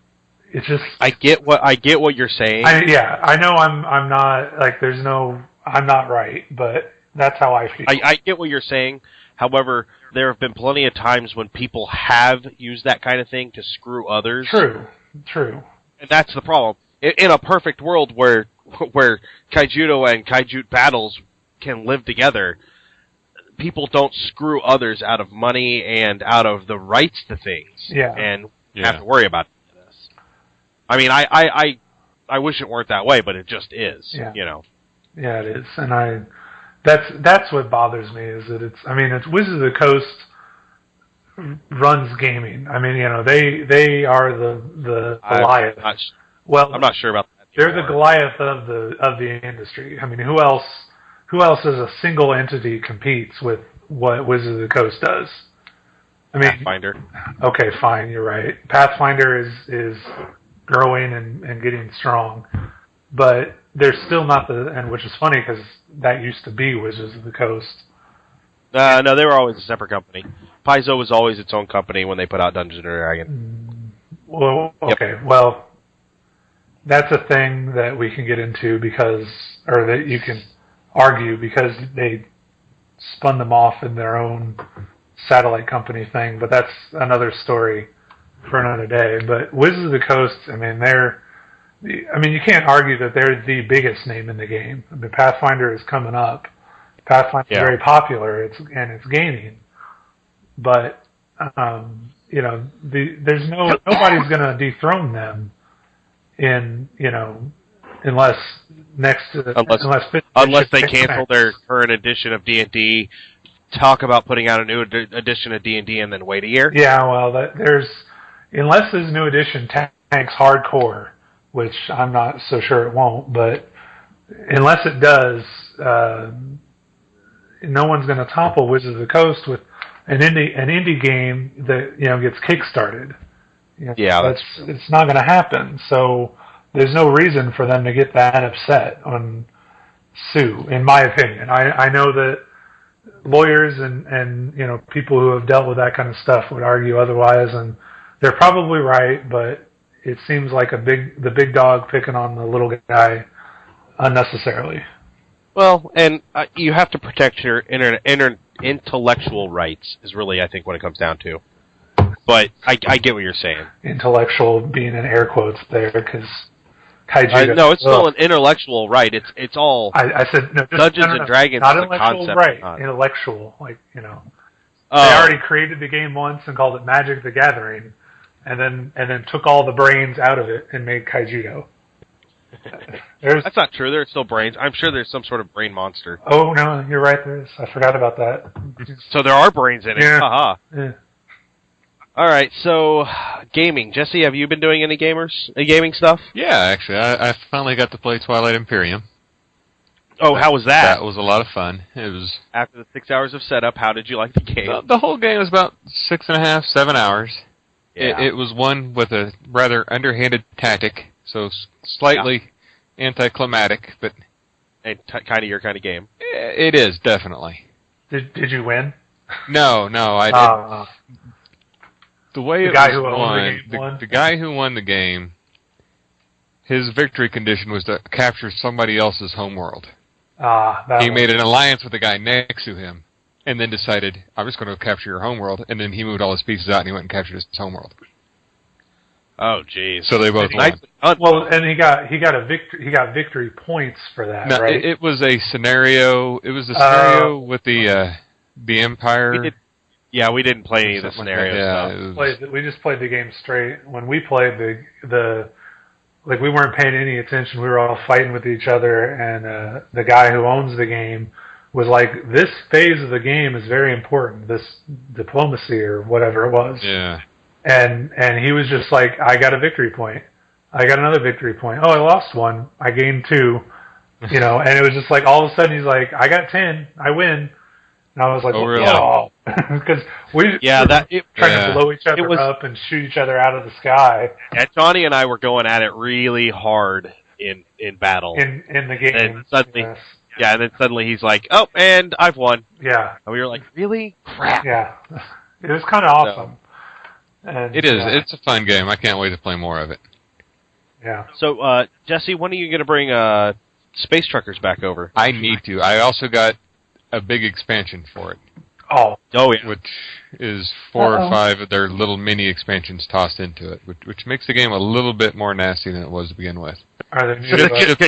Speaker 2: it's just...
Speaker 1: I get what you're saying.
Speaker 2: I know I'm not, like, I'm not right, but that's how I feel.
Speaker 1: I get what you're saying. However, there have been plenty of times when people have used that kind of thing to screw others.
Speaker 2: True.
Speaker 1: And that's the problem. In a perfect world where Kaijudo and Kaijut Battles can live together, people don't screw others out of money and out of the rights to things. And have to worry about this. I mean, I wish it weren't that way, but it just is. You know.
Speaker 2: Yeah, it is, and that's what bothers me is that it's Wizards of the Coast runs gaming. I mean, you know, they are the Goliath.
Speaker 1: I'm not sure about that.
Speaker 2: They're the Goliath of the industry. I mean, who else as a single entity competes with what Wizards of the Coast does? I mean,
Speaker 1: Pathfinder.
Speaker 2: Okay, fine, you're right. Pathfinder is growing and getting strong, but they're still not and which is funny because that used to be Wizards of the Coast.
Speaker 1: No, they were always a separate company. Paizo was always its own company when they put out Dungeons & Dragons.
Speaker 2: Well, okay, well, that's a thing that we can get into or that you can argue because they spun them off in their own satellite company thing, but that's another story for another day. But Wizards of the Coast, you can't argue that they're the biggest name in the game. I mean, Pathfinder is coming up. Pathfinder is very popular. It's gaining, but there's nobody's going to dethrone them unless
Speaker 1: they cancel their current edition of D&D, talk about putting out a new edition of D&D, and then wait a year.
Speaker 2: Yeah, well, unless this new edition tanks hardcore, which I'm not so sure it won't, but unless it does, no one's going to topple Wizards of the Coast with an indie game that gets kickstarted. It's not going to happen. So there's no reason for them to get that upset on sue, in my opinion. I know that lawyers and people who have dealt with that kind of stuff would argue otherwise, and they're probably right, but it seems like the big dog picking on the little guy unnecessarily.
Speaker 1: Well, and you have to protect your intellectual rights is really, I think, what it comes down to. But I get what you're saying.
Speaker 2: Intellectual being in air quotes there, because Kaiju.
Speaker 1: No, it's still an intellectual right. It's all.
Speaker 2: I said no.
Speaker 1: Dungeons and Dragons.
Speaker 2: Not
Speaker 1: is
Speaker 2: intellectual,
Speaker 1: a concept,
Speaker 2: right? Intellectual, They already created the game once and called it Magic the Gathering, and then took all the brains out of it and made Kaijudo.
Speaker 1: That's not true. There's still brains. I'm sure there's some sort of brain monster.
Speaker 2: Oh no, you're right. There is. I forgot about that.
Speaker 1: So there are brains in it.
Speaker 2: Yeah.
Speaker 1: Haha.
Speaker 2: Yeah.
Speaker 1: All right. So gaming. Jesse, have you been doing any gaming stuff?
Speaker 3: Yeah, actually, I finally got to play Twilight Imperium.
Speaker 1: Oh, how was that?
Speaker 3: That was a lot of fun. It was
Speaker 1: after the 6 hours of setup. How did you like the game?
Speaker 3: The whole game was about 6.5, 7 hours.
Speaker 1: Yeah.
Speaker 3: It was one with a rather underhanded tactic. So slightly anticlimactic, but
Speaker 1: kind of your kind of game.
Speaker 3: It is definitely.
Speaker 2: Did you win?
Speaker 3: No, I didn't. The way the guy who won the game, his victory condition was to capture somebody else's homeworld. He made an alliance with the guy next to him, and then decided, I'm just going to capture your homeworld, and then he moved all his pieces out and he went and captured his homeworld.
Speaker 1: Oh, geez.
Speaker 3: So they both won.
Speaker 2: Well, and he got a victory. He got victory points for that,
Speaker 3: no,
Speaker 2: right?
Speaker 3: It was a scenario. It was a scenario with the Empire.
Speaker 1: We didn't play any of the scenario stuff.
Speaker 2: We just played the game straight. When we played we weren't paying any attention. We were all fighting with each other, and the guy who owns the game was like, this phase of the game is very important, this diplomacy or whatever it was.
Speaker 3: Yeah.
Speaker 2: And he was just like, I got a victory point. I got another victory point. Oh, I lost one. I gained 2. You know, and it was just like, all of a sudden he's like, I got 10. I win. And I was like,
Speaker 3: oh, really?
Speaker 2: oh. Because we were trying to blow each other up and shoot each other out of the sky.
Speaker 1: Yeah, Johnny and I were going at it really hard in battle.
Speaker 2: In the game.
Speaker 1: And suddenly, and then suddenly he's like, oh, and I've won.
Speaker 2: Yeah.
Speaker 1: And we were like, really? Crap.
Speaker 2: Yeah. It was kind of awesome. And,
Speaker 3: it is. It's a fun game. I can't wait to play more of it.
Speaker 2: Yeah.
Speaker 1: So, Jesse, when are you going to bring Space Truckers back over?
Speaker 3: I need to. I also got a big expansion for it.
Speaker 2: Oh
Speaker 1: yeah.
Speaker 3: Which is 4 or 5 of their little mini expansions tossed into it, which makes the game a little bit more nasty than it was to begin with.
Speaker 2: Are there new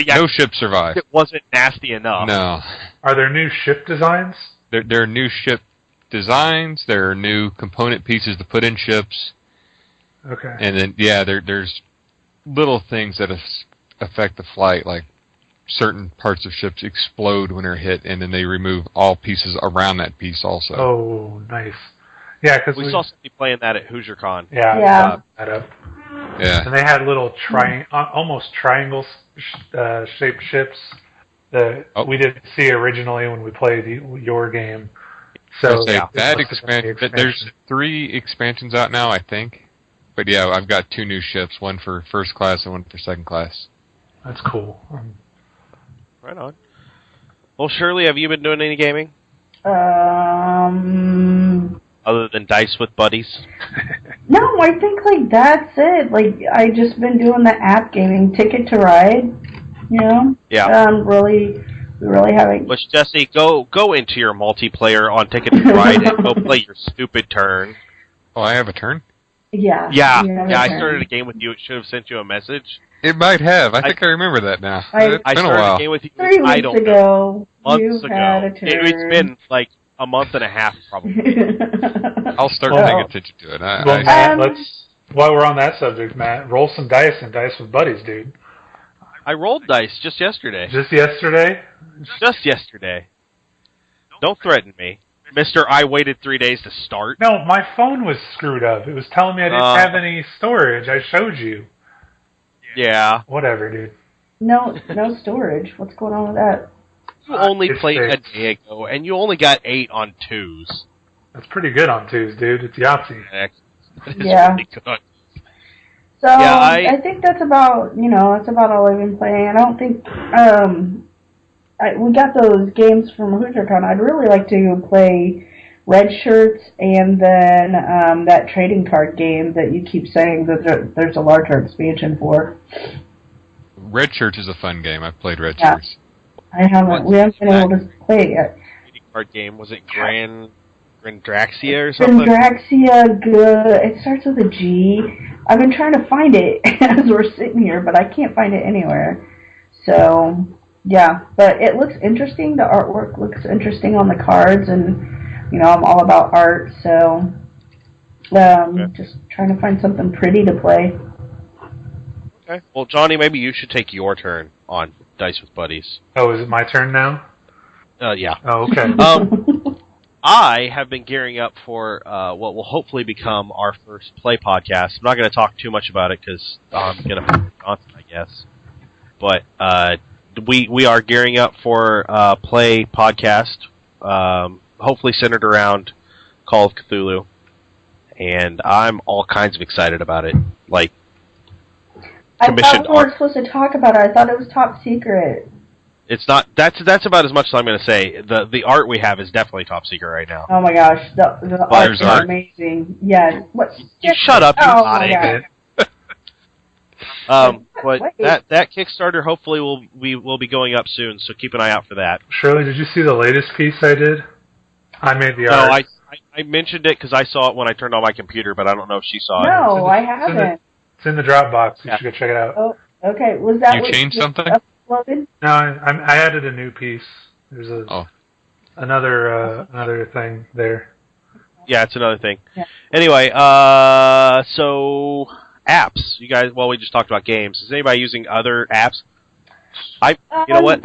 Speaker 3: no ship survived.
Speaker 1: It wasn't nasty enough.
Speaker 3: No.
Speaker 2: Are there new ship designs?
Speaker 3: There are new ship designs. There are new component pieces to put in ships.
Speaker 2: Okay.
Speaker 3: And then, there's little things that affect the flight, like certain parts of ships explode when they're hit, and then they remove all pieces around that piece also.
Speaker 2: Oh, nice. Yeah, because
Speaker 1: we saw somebody playing that at HoosierCon.
Speaker 2: Yeah. That up.
Speaker 3: Yeah.
Speaker 2: And they had little almost triangle-shaped ships that we didn't see originally when we played your game. So
Speaker 3: that expansion. There's 3 expansions out now, I think. But yeah, I've got 2 new ships, one for first class and one for second class.
Speaker 2: That's cool.
Speaker 1: Right on. Well, Shirley, have you been doing any gaming? Other than Dice with Buddies?
Speaker 4: No, I think, like, that's it. Like, I just been doing the app gaming, Ticket to Ride, you know?
Speaker 1: Yeah.
Speaker 4: Really having...
Speaker 1: But, Jesse, go into your multiplayer on Ticket to Ride and go play your stupid turn.
Speaker 3: Oh, I have a turn?
Speaker 4: Yeah.
Speaker 1: Yeah, I started a game with you. It should have sent you a message.
Speaker 3: It might have. I think I remember that now. It's been a while.
Speaker 1: A game with you.
Speaker 4: 3 weeks ago.
Speaker 1: Months
Speaker 4: you
Speaker 1: ago.
Speaker 4: Had a turn.
Speaker 1: It's been like a month and a half, probably.
Speaker 3: I'll start paying attention to it.
Speaker 2: Matt, while we're on that subject, Matt, roll some dice and Dice with Buddies, dude.
Speaker 1: I rolled dice just yesterday.
Speaker 2: Just yesterday?
Speaker 1: Just yesterday. Don't threaten me. Mister, I waited 3 days to start.
Speaker 2: No, my phone was screwed up. It was telling me I didn't have any storage. I showed you.
Speaker 1: Yeah.
Speaker 2: Whatever, dude.
Speaker 4: No storage. What's going on with that?
Speaker 1: You only played a day ago, and you only got 8 on 2s.
Speaker 2: That's pretty good on 2s, dude. It's Yahtzee.
Speaker 4: Yeah.
Speaker 1: Really good.
Speaker 4: So, I think that's about all I've been playing. I don't think, we got those games from HoosierCon. I'd really like to play Red Shirts and then that trading card game that you keep saying that there's a larger expansion for.
Speaker 3: Red Shirts is a fun game. I've played Red Shirts.
Speaker 4: We haven't been able to play it yet.
Speaker 1: Trading card game, was it Grandraxia or something?
Speaker 4: Grandraxia, good. It starts with a G. I've been trying to find it as we're sitting here, but I can't find it anywhere. So, yeah. But it looks interesting. The artwork looks interesting on the cards, and, I'm all about art, so just trying to find something pretty to play.
Speaker 1: Okay. Well, Johnny, maybe you should take your turn on Dice with Buddies.
Speaker 2: Oh, is it my turn now?
Speaker 1: Yeah.
Speaker 2: Oh, okay.
Speaker 1: I have been gearing up for what will hopefully become our first Play podcast. I'm not going to talk too much about it because I'm going to put it on, I guess. But we are gearing up for Play podcast, hopefully centered around Call of Cthulhu, and I'm all kinds of excited about it. Like,
Speaker 4: I thought we weren't supposed to talk about it. I thought it was top secret.
Speaker 1: It's not. That's about as much as I'm going to say. The art we have is definitely top secret right now.
Speaker 4: Oh my gosh, the art is amazing. Yes.
Speaker 1: You shut up, you
Speaker 4: idiot.
Speaker 1: But that Kickstarter hopefully will be going up soon. So keep an eye out for that.
Speaker 2: Shirley, did you see the latest piece I did? I made the art.
Speaker 1: No, I mentioned it because I saw it when I turned on my computer, but I don't know if she saw it.
Speaker 4: No, I haven't.
Speaker 2: It's in the Dropbox. You should go check it out.
Speaker 4: Oh, okay. Was that
Speaker 3: you changed something?
Speaker 4: Uploaded?
Speaker 2: No, I added a new piece. There's another thing there.
Speaker 1: Yeah, it's another thing.
Speaker 4: Yeah.
Speaker 1: Anyway, so apps. You guys, we just talked about games. Is anybody using other apps? You know what?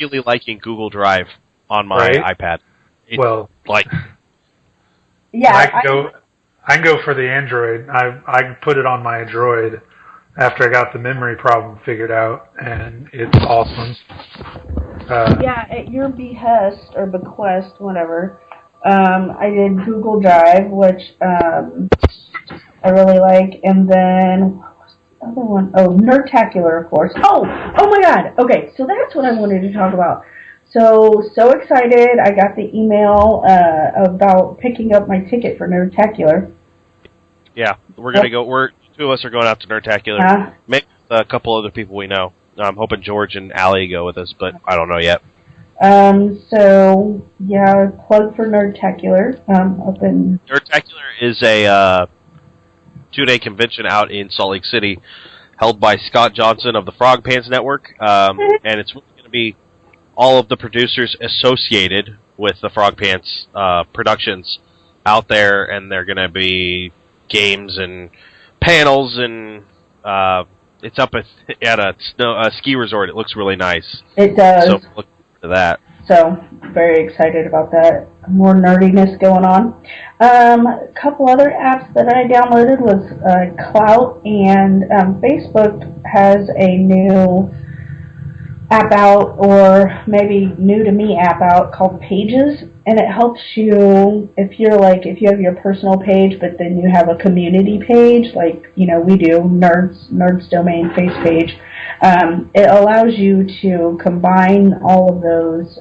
Speaker 1: really liking Google Drive on my iPad.
Speaker 4: Yeah,
Speaker 2: I can go for the Android. I put it on my Droid after I got the memory problem figured out, and it's awesome.
Speaker 4: At your behest or bequest, whatever. I did Google Drive, which I really like, and then what was the other one? Oh, Nerdtacular, of course. Oh my God. Okay, so that's what I wanted to talk about. So excited! I got the email about picking up my ticket for Nerdtacular.
Speaker 1: Yeah, we're gonna go. Two of us are going out to Nerdtacular. Maybe a couple other people we know. I'm hoping George and Allie go with us, but I don't know yet.
Speaker 4: Plug for Nerdtacular.
Speaker 1: Nerdtacular is a 2-day convention out in Salt Lake City, held by Scott Johnson of the Frog Pants Network, and it's really going to be all of the producers associated with the Frog Pants productions out there, and they're going to be games and panels, and it's up at a ski resort. It looks really nice.
Speaker 4: It does.
Speaker 1: So look forward to that.
Speaker 4: So very excited about that. More nerdiness going on. A couple other apps that I downloaded was Clout, and Facebook has a new app out, or maybe new to me app out, called Pages, and it helps you if you have your personal page, but then you have a community page, like we do, Nerds Domain face page. It allows you to combine all of those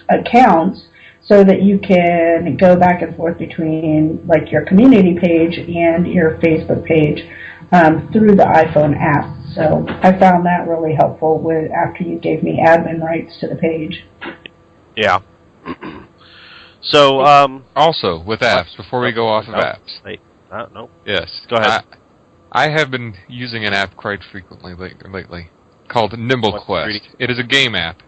Speaker 4: accounts so that you can go back and forth between like your community page and your Facebook page through the iPhone app. So I found that really helpful after you gave me admin rights to the page.
Speaker 1: Yeah. So
Speaker 3: also with apps, before we go off of apps.
Speaker 1: Wait, no.
Speaker 3: Yes.
Speaker 1: Go ahead.
Speaker 3: I have been using an app quite frequently lately called Nimble Quest. It is a game app.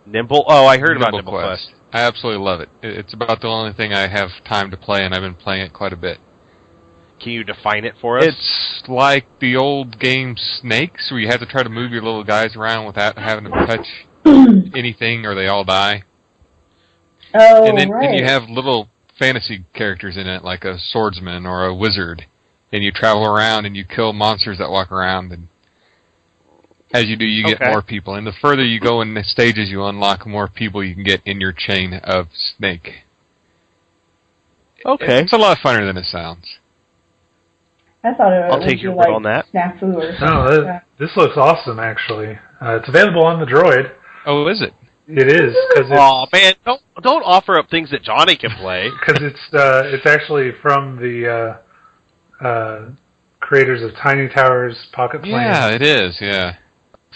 Speaker 1: Nimble? Oh, I heard about Nimble Quest.
Speaker 3: I absolutely love it. It's about the only thing I have time to play, and I've been playing it quite a bit.
Speaker 1: Can you define it for us?
Speaker 3: It's like the old game Snakes, where you have to try to move your little guys around without having to touch anything, or they all die.
Speaker 4: Oh,
Speaker 3: and then
Speaker 4: right.
Speaker 3: you have little fantasy characters in it, like a swordsman or a wizard, and you travel around and you kill monsters that walk around, and as you do, you get more people. And the further you go in the stages, you unlock more people you can get in your chain of Snake.
Speaker 1: Okay.
Speaker 3: It's a lot funner than it sounds.
Speaker 4: I thought it
Speaker 1: I'll take your word on that.
Speaker 4: Snafu or something.
Speaker 2: No, this looks awesome, actually. It's available on the Droid.
Speaker 3: Oh, is it?
Speaker 2: It is.
Speaker 1: Oh, man, don't offer up things that Johnny can play.
Speaker 2: Because it's actually from the creators of Tiny Towers, Pocket Plane.
Speaker 3: Yeah, it is, yeah.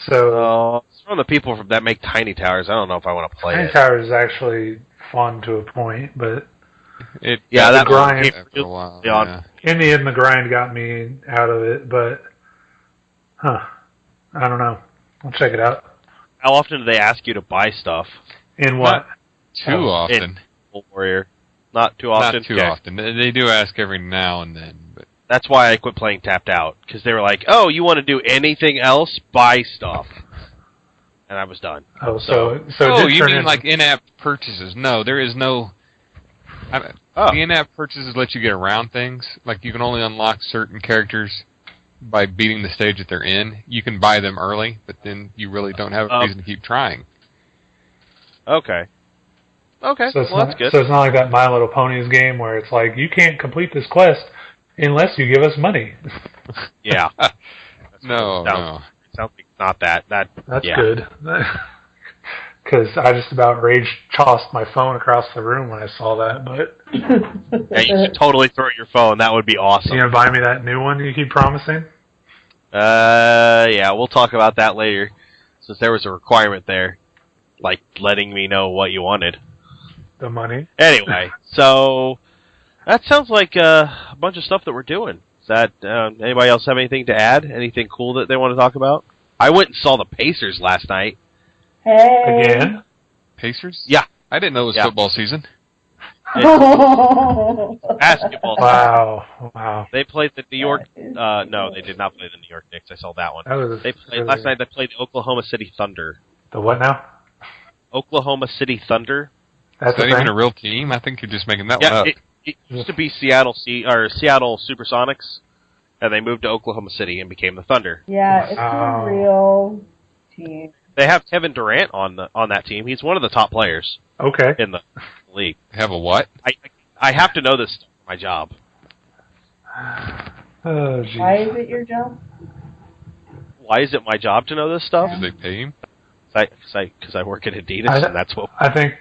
Speaker 2: So
Speaker 1: it's from the people that make Tiny Towers. I don't know if I want to play
Speaker 2: Tiny Towers is actually fun to a point, but
Speaker 1: that
Speaker 2: grind
Speaker 3: for a while.
Speaker 2: In the end, the grind got me out of it. But I don't know. I'll check it out.
Speaker 1: How often do they ask you to buy stuff?
Speaker 2: In what?
Speaker 3: Not too often.
Speaker 1: In Warrior. Not too often?
Speaker 3: Not too often. They do ask every now and then. But
Speaker 1: that's why I quit playing Tapped Out. Because they were like, oh, you want to do anything else? Buy stuff. And I was done.
Speaker 2: Oh,
Speaker 3: so you mean like in-app purchases? No, there is no... The in-app purchases let you get around things. Like, you can only unlock certain characters by beating the stage that they're in. You can buy them early, but then you really don't have a reason to keep trying.
Speaker 1: Okay. Okay,
Speaker 2: so
Speaker 1: that's good.
Speaker 2: So it's not like that My Little Ponies game where it's like, you can't complete this quest unless you give us money.
Speaker 1: Yeah.
Speaker 3: No.
Speaker 1: Sounds like not that.
Speaker 2: That's good. Because I just about rage-tossed my phone across the room when I saw that, but...
Speaker 1: Yeah, you should totally throw your phone. That would be awesome.
Speaker 2: You gonna buy me that new one you keep promising?
Speaker 1: Yeah, we'll talk about that later, since there was a requirement there, like letting me know what you wanted.
Speaker 2: The money?
Speaker 1: Anyway, so that sounds like a bunch of stuff that we're doing. Is that, anybody else have anything to add? Anything cool that they want to talk about? I went and saw the Pacers last night.
Speaker 4: Hey.
Speaker 2: Again?
Speaker 3: Pacers?
Speaker 1: Yeah.
Speaker 3: I didn't know it was football season.
Speaker 1: Basketball.
Speaker 2: Wow.
Speaker 1: They played the New York... no, they did not play the New York Knicks. I saw that one. Last night they played the Oklahoma City Thunder.
Speaker 2: The what now?
Speaker 1: Oklahoma City Thunder.
Speaker 3: Is that even a real team? I think you're just making that one up.
Speaker 1: It used to be Seattle Supersonics, and they moved to Oklahoma City and became the Thunder.
Speaker 4: Yeah, it's a real team.
Speaker 1: They have Kevin Durant on that team. He's one of the top players.
Speaker 2: Okay.
Speaker 1: In the league.
Speaker 3: Have a what?
Speaker 1: I have to know this stuff for my job.
Speaker 2: Oh, geez.
Speaker 4: Why is it your job?
Speaker 2: Why is it my job to know this stuff?
Speaker 3: Do they pay him?
Speaker 2: Because I work at Adidas, and that's what...
Speaker 5: I think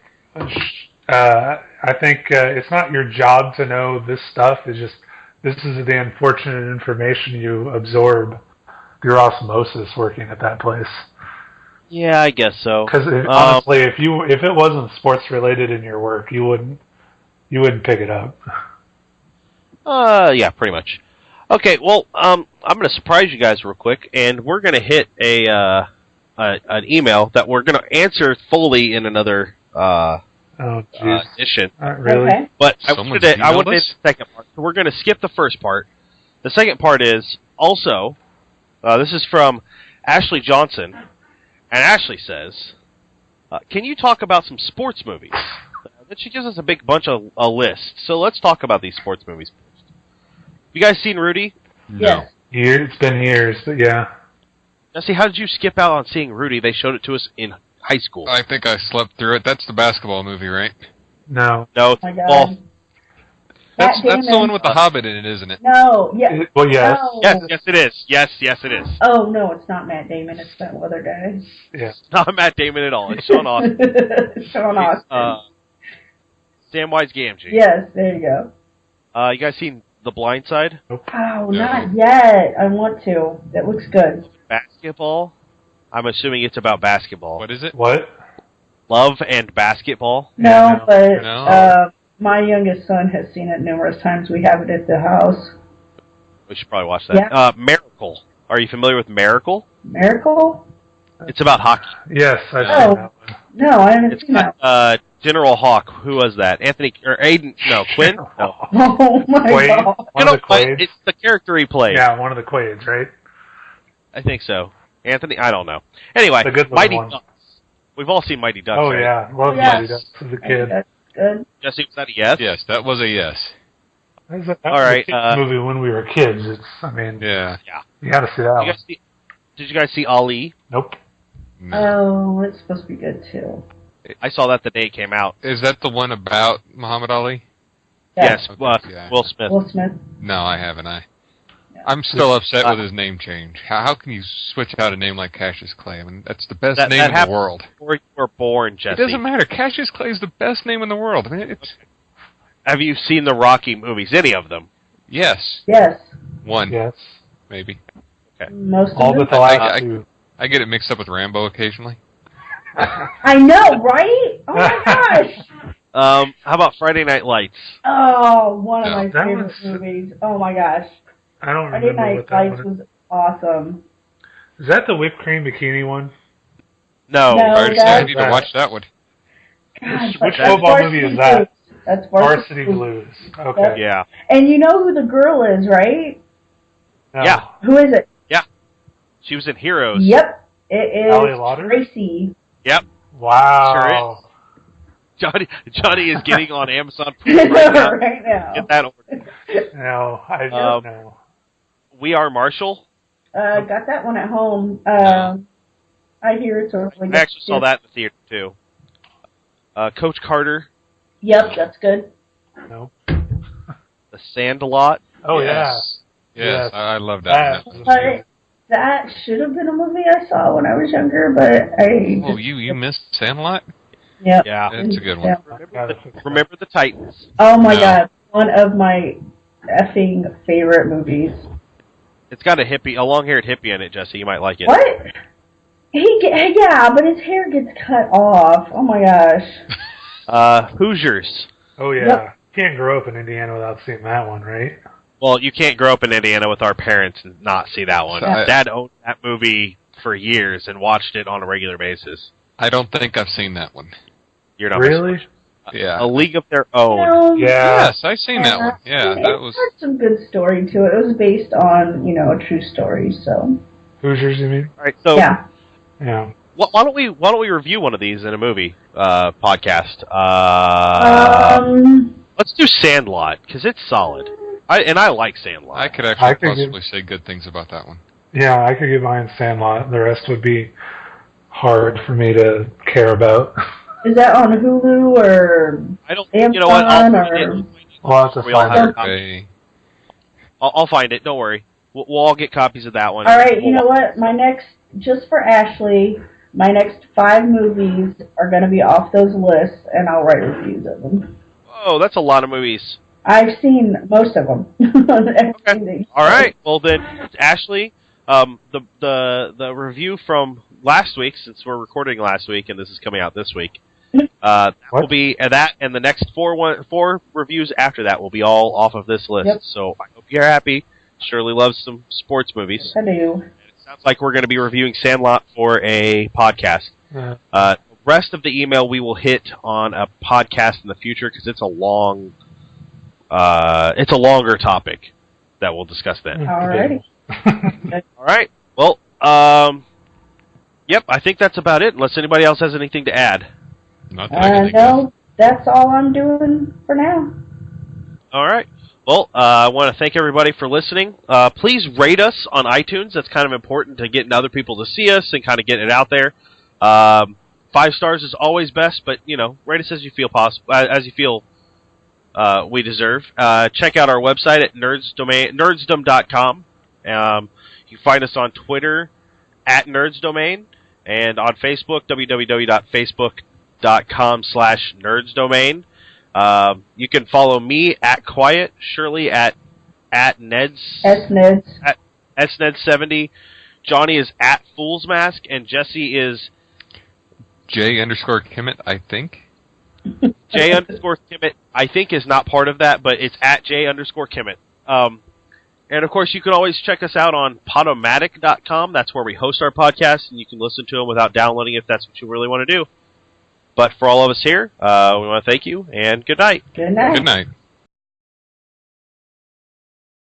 Speaker 5: it's not your job to know this stuff. It's just, this is the unfortunate information you absorb through osmosis working at that place.
Speaker 2: Yeah, I guess so.
Speaker 5: Because honestly, if it wasn't sports related in your work, you wouldn't pick it up.
Speaker 2: Yeah, pretty much. Okay, well, I'm going to surprise you guys real quick, and we're going to hit an email that we're going to answer fully in another edition.
Speaker 5: Really?
Speaker 4: Okay.
Speaker 2: But I wanted to hit the second part. So we're going to skip the first part. The second part is also, this is from Ashley Johnson, and Ashley says, can you talk about some sports movies? Then she gives us a big bunch of a list. So let's talk about these sports movies first. You guys seen Rudy?
Speaker 3: No.
Speaker 5: Yeah. It's been years, but yeah.
Speaker 2: Jesse, how did you skip out on seeing Rudy? They showed it to us in high school.
Speaker 3: I think I slept through it. That's the basketball movie, right?
Speaker 5: No.
Speaker 2: No, it's
Speaker 4: God.
Speaker 3: That's the one with the Hobbit in it, isn't it?
Speaker 4: No, yeah.
Speaker 5: Well, yes.
Speaker 4: No.
Speaker 2: Yes, it is. Yes, it is.
Speaker 4: Oh, no, it's not Matt Damon. It's that other guy.
Speaker 5: Yeah.
Speaker 2: It's not Matt Damon at all. It's Sean Austin.
Speaker 4: Sean Austin.
Speaker 2: Samwise Gamgee.
Speaker 4: Yes, there you go.
Speaker 2: You guys seen The Blind Side?
Speaker 4: Oh, not yet. I want to. That looks good.
Speaker 2: Basketball? I'm assuming it's about basketball.
Speaker 3: What is it?
Speaker 5: What?
Speaker 2: Love and Basketball?
Speaker 4: No, but
Speaker 3: No.
Speaker 4: my youngest son has seen it numerous times. We have it at the house.
Speaker 2: We should probably watch that.
Speaker 4: Yeah.
Speaker 2: Miracle. Are you familiar with Miracle?
Speaker 4: Miracle?
Speaker 2: It's about hockey.
Speaker 5: Yes, I've seen that one.
Speaker 4: No, I haven't
Speaker 2: It's
Speaker 4: seen that.
Speaker 2: got General Hawk. Who was that? Anthony or Aiden? No, Quinn. No.
Speaker 4: Oh my
Speaker 5: Quaid?
Speaker 4: god.
Speaker 5: One of the Quaids?
Speaker 2: It's the character he played.
Speaker 5: Yeah, one of the Quaids, right?
Speaker 2: I think so. Anthony? I don't know. Anyway,
Speaker 5: The good
Speaker 2: Mighty
Speaker 5: one.
Speaker 2: Ducks. We've all seen Mighty Ducks.
Speaker 5: Oh,
Speaker 2: right?
Speaker 5: yeah. Love
Speaker 4: Yes.
Speaker 5: Mighty Ducks as a kid.
Speaker 4: That's good.
Speaker 2: Jesse, was that a yes?
Speaker 3: Yes, that was a yes.
Speaker 5: That was a
Speaker 2: All right,
Speaker 5: kids movie when we were kids.
Speaker 3: Yeah.
Speaker 5: You gotta see that one.
Speaker 2: Did you guys see Ali?
Speaker 5: Nope.
Speaker 3: No.
Speaker 4: Oh, it's supposed to be good too.
Speaker 2: I saw that the day it came out.
Speaker 3: Is that the one about Muhammad Ali?
Speaker 2: Yes,
Speaker 3: Okay, yeah.
Speaker 2: Will Smith.
Speaker 4: Will Smith.
Speaker 3: No, I haven't.
Speaker 4: Yeah.
Speaker 3: I'm still upset with his name change. How can you switch out a name like Cassius Clay? I mean, that's the best name in the world.
Speaker 2: Before you were born, Jesse.
Speaker 3: It doesn't matter. Cassius Clay is the best name in the world. I mean, it's...
Speaker 2: Have you seen the Rocky movies? Any of them?
Speaker 3: Yes.
Speaker 4: Yes.
Speaker 3: One.
Speaker 5: Yes.
Speaker 3: Maybe.
Speaker 2: Okay.
Speaker 4: Most of
Speaker 5: All
Speaker 4: them.
Speaker 5: but the last two.
Speaker 3: I get it mixed up with Rambo occasionally.
Speaker 4: I know, right? Oh my gosh.
Speaker 2: How about Friday Night Lights?
Speaker 4: Oh, one of my
Speaker 5: That
Speaker 4: favorite
Speaker 5: was-
Speaker 4: movies. Oh my gosh.
Speaker 5: I don't
Speaker 4: Friday
Speaker 5: remember
Speaker 4: Night
Speaker 5: what that
Speaker 4: Lights
Speaker 5: one
Speaker 4: was awesome.
Speaker 5: is. Is that the whipped cream bikini one?
Speaker 2: No.
Speaker 4: No.
Speaker 3: I already said I need to
Speaker 5: that-
Speaker 3: watch that one.
Speaker 4: God,
Speaker 5: Which
Speaker 4: that's
Speaker 5: football
Speaker 4: Varsity
Speaker 5: movie is that?
Speaker 4: Blues. That's
Speaker 5: Varsity Blues. Okay.
Speaker 2: Yeah.
Speaker 4: And you know who the girl is, right?
Speaker 5: No.
Speaker 2: Yeah.
Speaker 4: Who is it?
Speaker 2: She was in Heroes.
Speaker 4: Yep. It
Speaker 5: Ally
Speaker 4: is
Speaker 5: Lauder?
Speaker 4: Tracy.
Speaker 2: Yep.
Speaker 5: Wow.
Speaker 2: Johnny is getting on Amazon Prime right now.
Speaker 4: Right now.
Speaker 2: Get that ordered.
Speaker 5: No, I don't know.
Speaker 2: We Are Marshall.
Speaker 4: Got that one at home. I hear it's a really good.
Speaker 2: I actually saw that in the theater too. Coach Carter.
Speaker 4: Yep, that's good.
Speaker 5: No.
Speaker 2: The Sandlot.
Speaker 5: Oh,
Speaker 3: Yes.
Speaker 5: Yes.
Speaker 3: I love that.
Speaker 5: That was
Speaker 4: But
Speaker 5: good.
Speaker 4: that should have been a movie I saw when I was younger, but I.
Speaker 3: Oh, you missed Sandlot?
Speaker 4: Yep.
Speaker 2: Yeah.
Speaker 3: That's a good one.
Speaker 4: Yeah.
Speaker 2: Remember the Titans.
Speaker 4: Oh my
Speaker 3: No.
Speaker 4: god, one of my effing favorite movies.
Speaker 2: It's got a long-haired hippie in it, Jesse. You might like it.
Speaker 4: What? Yeah, but his hair gets cut off. Oh my gosh.
Speaker 2: Hoosiers.
Speaker 5: Oh, yeah.
Speaker 4: Yep.
Speaker 5: Can't grow up in Indiana without seeing that one, right?
Speaker 2: Well, you can't grow up in Indiana with our parents and not see that one.
Speaker 3: Yeah.
Speaker 2: Dad owned that movie for years and watched it on a regular basis.
Speaker 3: I don't think I've seen that one.
Speaker 2: You're not
Speaker 5: Really?
Speaker 3: Yeah.
Speaker 2: A League of Their Own.
Speaker 5: Yeah.
Speaker 3: Yes, I've seen that one. Yeah,
Speaker 4: it
Speaker 3: that was...
Speaker 4: had some good story to it. It was based on, a true story, so.
Speaker 5: Hoosiers, you mean?
Speaker 2: All right, so
Speaker 4: Yeah.
Speaker 5: Yeah.
Speaker 1: why don't we review one of these in a movie podcast? Let's do Sandlot because it's solid. I like Sandlot.
Speaker 3: I could actually possibly say good things about that one.
Speaker 5: Yeah, I could give mine Sandlot. The rest would be hard for me to care about.
Speaker 4: Is that on Hulu or
Speaker 1: I don't.
Speaker 4: Amazon
Speaker 1: You know what? I'll find it. Don't worry. We'll all get copies of that one.
Speaker 4: All right. You know what? Just for Ashley, my next 5 movies are going to be off those lists, and I'll write reviews of them.
Speaker 1: Oh, that's a lot of movies.
Speaker 4: I've seen most of them.
Speaker 1: Okay. All right. Well then, Ashley, the review from last week, since we're recording last week and this is coming out this week, that will be that, and the next 4 reviews after that will be all off of this list. Yep. So I hope you're happy. Shirley loves some sports movies.
Speaker 4: I do.
Speaker 1: It sounds like we're going to be reviewing Sandlot for a podcast.
Speaker 5: Yeah.
Speaker 1: The rest of the email we will hit on a podcast in the future because it's a longer topic that we'll discuss then.
Speaker 4: Alrighty.
Speaker 1: All right. Well, yep, I think that's about it, unless anybody else has anything to add.
Speaker 3: Not that I can think
Speaker 4: no, that's all I'm doing for now.
Speaker 1: All right. Well, I want to thank everybody for listening. Please rate us on iTunes. That's kind of important to getting other people to see us and kind of getting it out there. 5 stars is always best, but rate us as you feel we deserve. Check out our website at nerdsdom.com. You can find us on Twitter at nerdsdomain and on Facebook www.facebook.com/nerdsdomain. You can follow me at Quiet, Shirley at Neds at SNED70. Johnny is at Fool's Mask, and Jesse is
Speaker 3: J_Kimmett, I think.
Speaker 1: J_Kimmett, I think, is not part of that, but it's at J_Kimmett. And of course, you can always check us out on Podomatic.com. That's where we host our podcasts, and you can listen to them without downloading if that's what you really want to do. But for all of us here, we want to thank you, and good night.
Speaker 4: Good night.
Speaker 3: Good night.